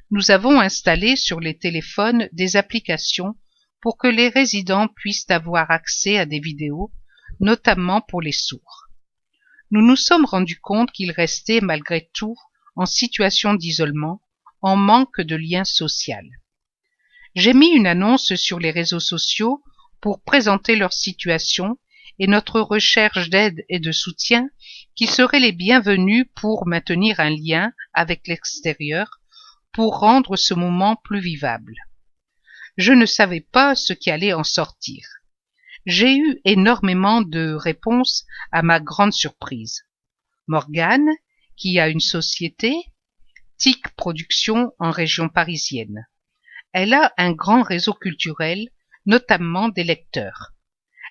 Nous avons installé sur les téléphones des applications pour que les résidents puissent avoir accès à des vidéos, notamment pour les sourds. Nous nous sommes rendus compte qu'ils restaient malgré tout en situation d'isolement, en manque de lien social. J'ai mis une annonce sur les réseaux sociaux pour présenter leur situation et notre recherche d'aide et de soutien qui seraient les bienvenus pour maintenir un lien avec l'extérieur, pour rendre ce moment plus vivable. Je ne savais pas ce qui allait en sortir. J'ai eu énormément de réponses à ma grande surprise. Morgane, qui a une société, TIC Productions en région parisienne. Elle a un grand réseau culturel, notamment des lecteurs.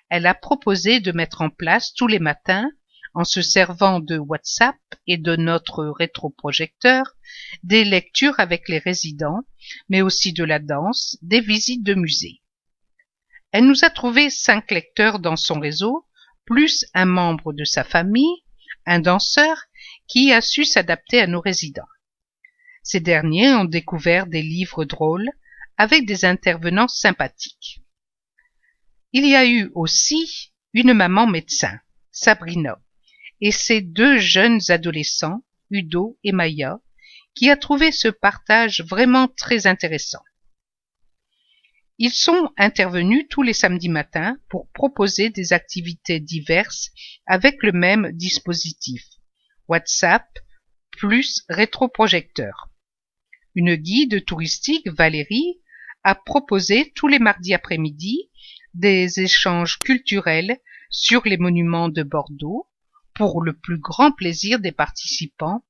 Elle a proposé de mettre en place tous les matins, en se servant de WhatsApp et de notre rétroprojecteur, des lectures avec les résidents, mais aussi de la danse, des visites de musées. Elle nous a trouvé 5 lecteurs dans son réseau, plus un membre de sa famille, un danseur, qui a su s'adapter à nos résidents. Ces derniers ont découvert des livres drôles avec des intervenants sympathiques. Il y a eu aussi une maman médecin, Sabrina, et ses 2 jeunes adolescents, Udo et Maya, qui a trouvé ce partage vraiment très intéressant. Ils sont intervenus tous les samedis matins pour proposer des activités diverses avec le même dispositif, WhatsApp plus rétroprojecteur. Une guide touristique, Valérie, a proposé tous les mardis après-midi des échanges culturels sur les monuments de Bordeaux pour le plus grand plaisir des participants,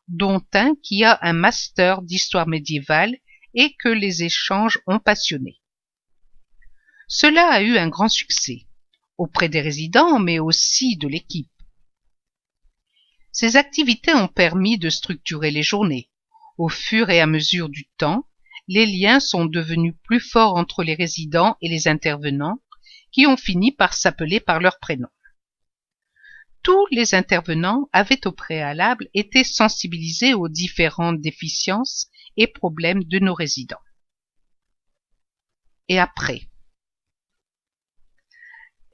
dont un qui a un master d'histoire médiévale et que les échanges ont passionné. Cela a eu un grand succès, auprès des résidents mais aussi de l'équipe. Ces activités ont permis de structurer les journées. Au fur et à mesure du temps, les liens sont devenus plus forts entre les résidents et les intervenants, qui ont fini par s'appeler par leur prénom. Tous les intervenants avaient au préalable été sensibilisés aux différentes déficiences et problèmes de nos résidents. Et après ?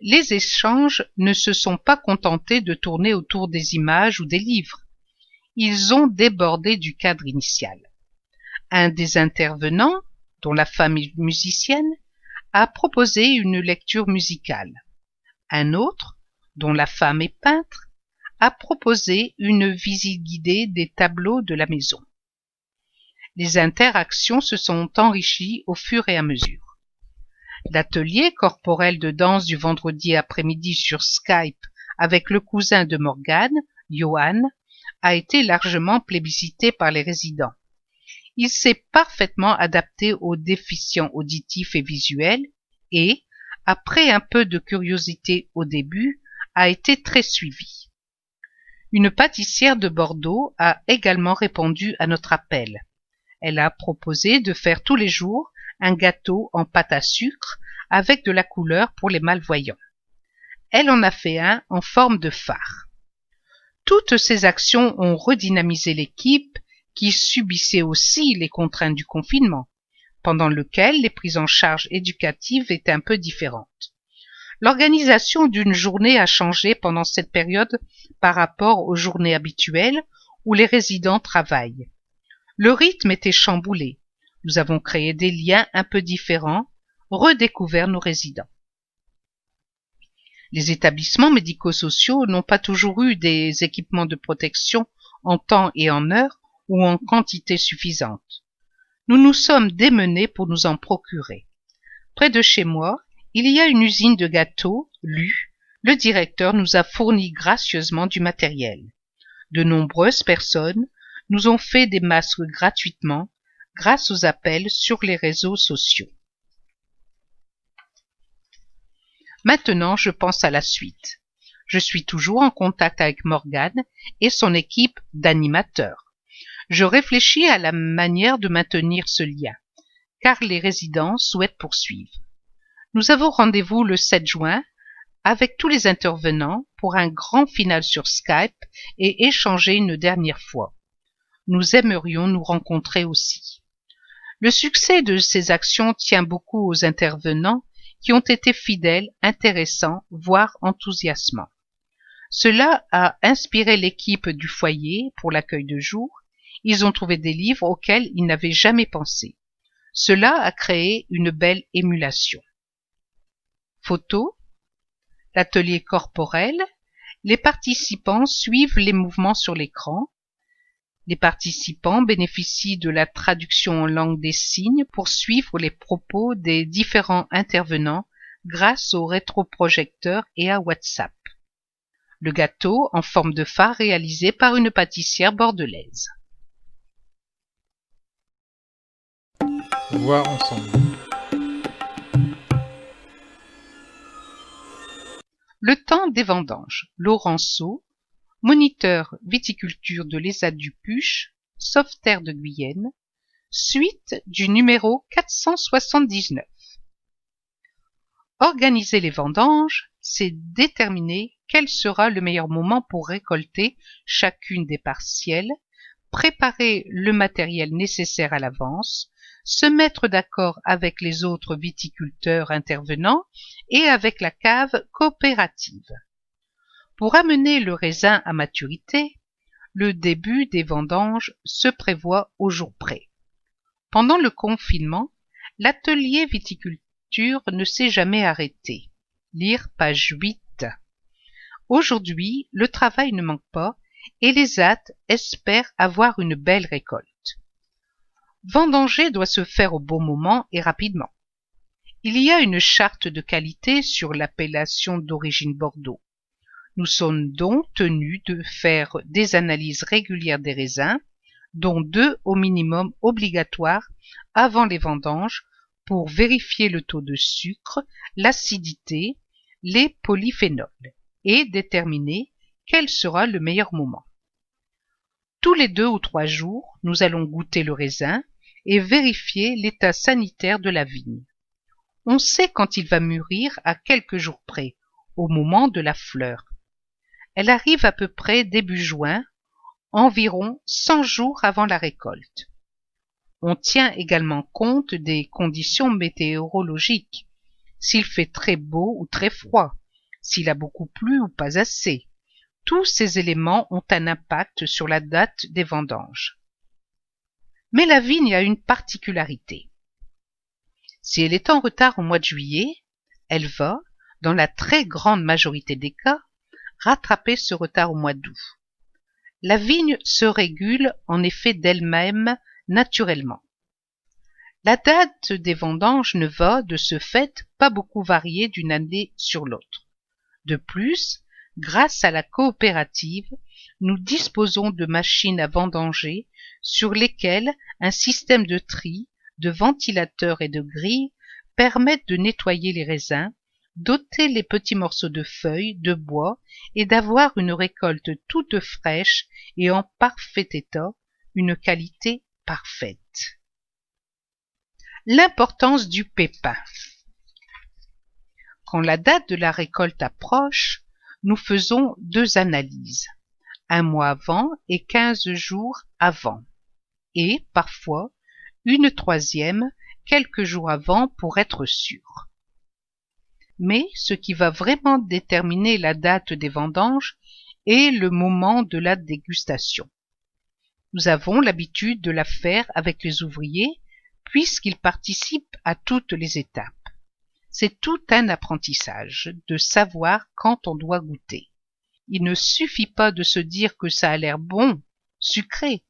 Les échanges ne se sont pas contentés de tourner autour des images ou des livres. Ils ont débordé du cadre initial. Un des intervenants, dont la femme est musicienne, a proposé une lecture musicale. Un autre, dont la femme est peintre, a proposé une visite guidée des tableaux de la maison. Les interactions se sont enrichies au fur et à mesure. L'atelier corporel de danse du vendredi après-midi sur Skype avec le cousin de Morgane, Johan, a été largement plébiscité par les résidents. Il s'est parfaitement adapté aux déficients auditifs et visuels et, après un peu de curiosité au début, a été très suivi. Une pâtissière de Bordeaux a également répondu à notre appel. Elle a proposé de faire tous les jours un gâteau en pâte à sucre avec de la couleur pour les malvoyants. Elle en a fait un en forme de phare. Toutes ces actions ont redynamisé l'équipe qui subissait aussi les contraintes du confinement, pendant lequel les prises en charge éducatives étaient un peu différentes. L'organisation d'une journée a changé pendant cette période par rapport aux journées habituelles où les résidents travaillent. Le rythme était chamboulé. Nous avons créé des liens un peu différents, redécouvert nos résidents. Les établissements médico-sociaux n'ont pas toujours eu des équipements de protection en temps et en heure ou en quantité suffisante. Nous nous sommes démenés pour nous en procurer. Près de chez moi, il y a une usine de gâteaux, Lu. Le directeur nous a fourni gracieusement du matériel. De nombreuses personnes nous ont fait des masques gratuitement grâce aux appels sur les réseaux sociaux. Maintenant, je pense à la suite. Je suis toujours en contact avec Morgane et son équipe d'animateurs. Je réfléchis à la manière de maintenir ce lien, car les résidents souhaitent poursuivre. Nous avons rendez-vous le 7 juin avec tous les intervenants pour un grand final sur Skype et échanger une dernière fois. Nous aimerions nous rencontrer aussi. Le succès de ces actions tient beaucoup aux intervenants qui ont été fidèles, intéressants, voire enthousiasmants. Cela a inspiré l'équipe du foyer pour l'accueil de jour. Ils ont trouvé des livres auxquels ils n'avaient jamais pensé. Cela a créé une belle émulation. Photo, l'atelier corporel, les participants suivent les mouvements sur l'écran. Les participants bénéficient de la traduction en langue des signes pour suivre les propos des différents intervenants grâce au rétroprojecteur et à WhatsApp. Le gâteau en forme de phare réalisé par une pâtissière bordelaise. Voir ensemble. Le temps des vendanges. Laurenceau, moniteur viticulture de l'ESA du Puch, Sauveterre de Guyenne, suite du numéro 479. Organiser les vendanges, c'est déterminer quel sera le meilleur moment pour récolter chacune des parcelles, préparer le matériel nécessaire à l'avance, se mettre d'accord avec les autres viticulteurs intervenants et avec la cave coopérative. Pour amener le raisin à maturité, le début des vendanges se prévoit au jour près. Pendant le confinement, l'atelier viticulture ne s'est jamais arrêté. Lire page 8. Aujourd'hui, le travail ne manque pas et les hâtes espèrent avoir une belle récolte. Vendanger doit se faire au bon moment et rapidement. Il y a une charte de qualité sur l'appellation d'origine Bordeaux. Nous sommes donc tenus de faire des analyses régulières des raisins, dont 2 au minimum obligatoires avant les vendanges pour vérifier le taux de sucre, l'acidité, les polyphénols et déterminer quel sera le meilleur moment. Tous les 2 ou 3 jours, nous allons goûter le raisin et vérifier l'état sanitaire de la vigne. On sait quand il va mûrir à quelques jours près, au moment de la fleur. Elle arrive à peu près début juin, environ 100 jours avant la récolte. On tient également compte des conditions météorologiques, s'il fait très beau ou très froid, s'il a beaucoup plu ou pas assez. Tous ces éléments ont un impact sur la date des vendanges. Mais la vigne a une particularité. Si elle est en retard au mois de juillet, elle va, dans la très grande majorité des cas, rattraper ce retard au mois d'août. La vigne se régule en effet d'elle-même naturellement. La date des vendanges ne va, de ce fait, pas beaucoup varier d'une année sur l'autre. De plus, grâce à la coopérative, nous disposons de machines à vendanger sur lesquelles un système de tri, de ventilateurs et de grilles permettent de nettoyer les raisins, d'ôter les petits morceaux de feuilles, de bois et d'avoir une récolte toute fraîche et en parfait état, une qualité parfaite. L'importance du pépin. Quand la date de la récolte approche, nous faisons 2 analyses, 1 mois avant et 15 jours avant, et parfois une 3e quelques jours avant pour être sûr. Mais ce qui va vraiment déterminer la date des vendanges est le moment de la dégustation. Nous avons l'habitude de la faire avec les ouvriers puisqu'ils participent à toutes les étapes. C'est tout un apprentissage de savoir quand on doit goûter. Il ne suffit pas de se dire que ça a l'air bon, sucré.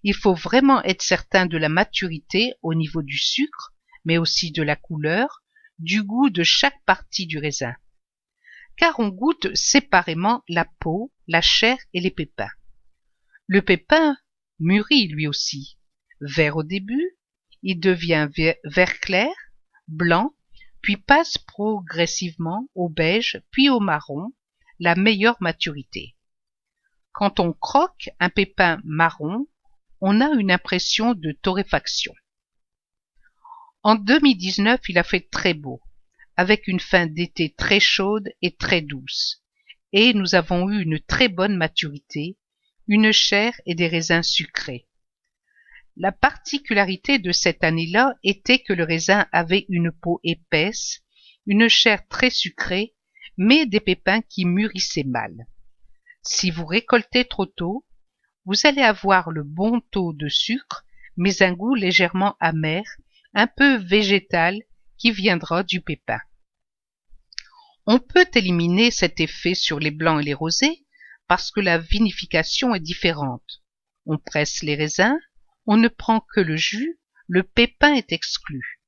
Il faut vraiment être certain de la maturité au niveau du sucre, mais aussi de la couleur, du goût de chaque partie du raisin. Car on goûte séparément la peau, la chair et les pépins. Le pépin mûrit lui aussi. Vert au début, il devient vert clair, blanc, puis passe progressivement au beige, puis au marron, la meilleure maturité. Quand on croque un pépin marron, on a une impression de torréfaction. En 2019, il a fait très beau, avec une fin d'été très chaude et très douce, et nous avons eu une très bonne maturité, une chair et des raisins sucrés. La particularité de cette année-là était que le raisin avait une peau épaisse, une chair très sucrée, mais des pépins qui mûrissaient mal. Si vous récoltez trop tôt, vous allez avoir le bon taux de sucre, mais un goût légèrement amer, un peu végétal, qui viendra du pépin. On peut éliminer cet effet sur les blancs et les rosés parce que la vinification est différente. On presse les raisins, on ne prend que le jus, le pépin est exclu.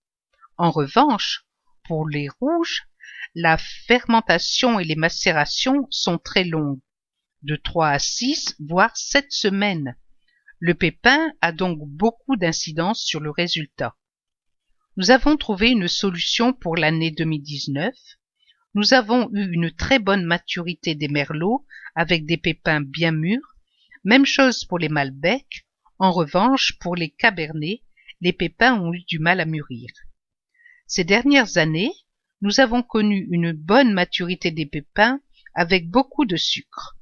En revanche, pour les rouges, la fermentation et les macérations sont très longues, de 3 à 6, voire 7 semaines. Le pépin a donc beaucoup d'incidence sur le résultat. Nous avons trouvé une solution pour l'année 2019. Nous avons eu une très bonne maturité des merlots avec des pépins bien mûrs. Même chose pour les malbecs. En revanche, pour les cabernets, les pépins ont eu du mal à mûrir. Ces dernières années, nous avons connu une bonne maturité des pépins avec beaucoup de sucre.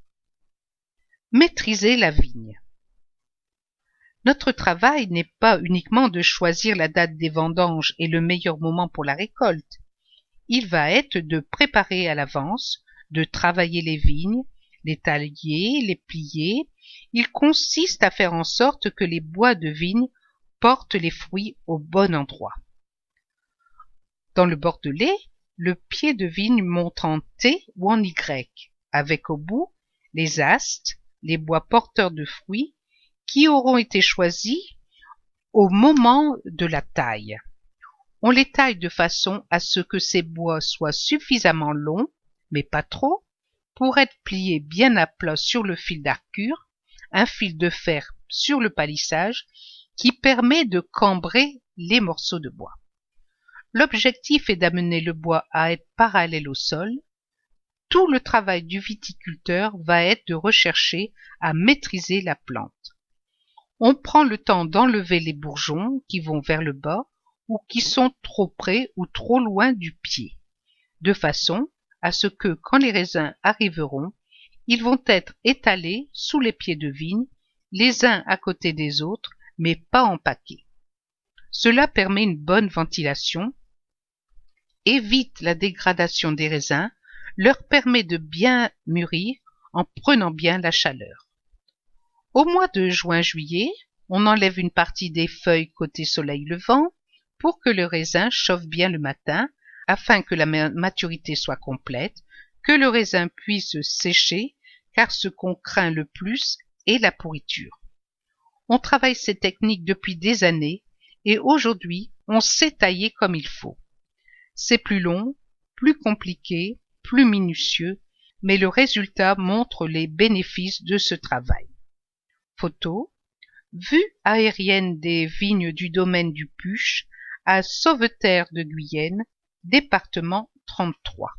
Maîtriser la vigne. Notre travail n'est pas uniquement de choisir la date des vendanges et le meilleur moment pour la récolte. Il va être de préparer à l'avance, de travailler les vignes, les tailler, les plier. Il consiste à faire en sorte que les bois de vigne portent les fruits au bon endroit. Dans le Bordelais, le pied de vigne monte en T ou en Y, avec au bout les astes, les bois porteurs de fruits, qui auront été choisis au moment de la taille. On les taille de façon à ce que ces bois soient suffisamment longs, mais pas trop, pour être pliés bien à plat sur le fil d'arcure, un fil de fer sur le palissage qui permet de cambrer les morceaux de bois. L'objectif est d'amener le bois à être parallèle au sol. Tout le travail du viticulteur va être de rechercher à maîtriser la plante. On prend le temps d'enlever les bourgeons qui vont vers le bas ou qui sont trop près ou trop loin du pied, de façon à ce que, quand les raisins arriveront, ils vont être étalés sous les pieds de vigne, les uns à côté des autres, mais pas en paquet. Cela permet une bonne ventilation, évite la dégradation des raisins, leur permet de bien mûrir en prenant bien la chaleur. Au mois de juin-juillet, on enlève une partie des feuilles côté soleil levant pour que le raisin chauffe bien le matin afin que la maturité soit complète, que le raisin puisse sécher car ce qu'on craint le plus est la pourriture. On travaille ces techniques depuis des années et aujourd'hui, on sait tailler comme il faut. C'est plus long, plus compliqué, plus minutieux, mais le résultat montre les bénéfices de ce travail. Photo. Vue aérienne des vignes du domaine du Puch à Sauveterre de Guyenne, département 33.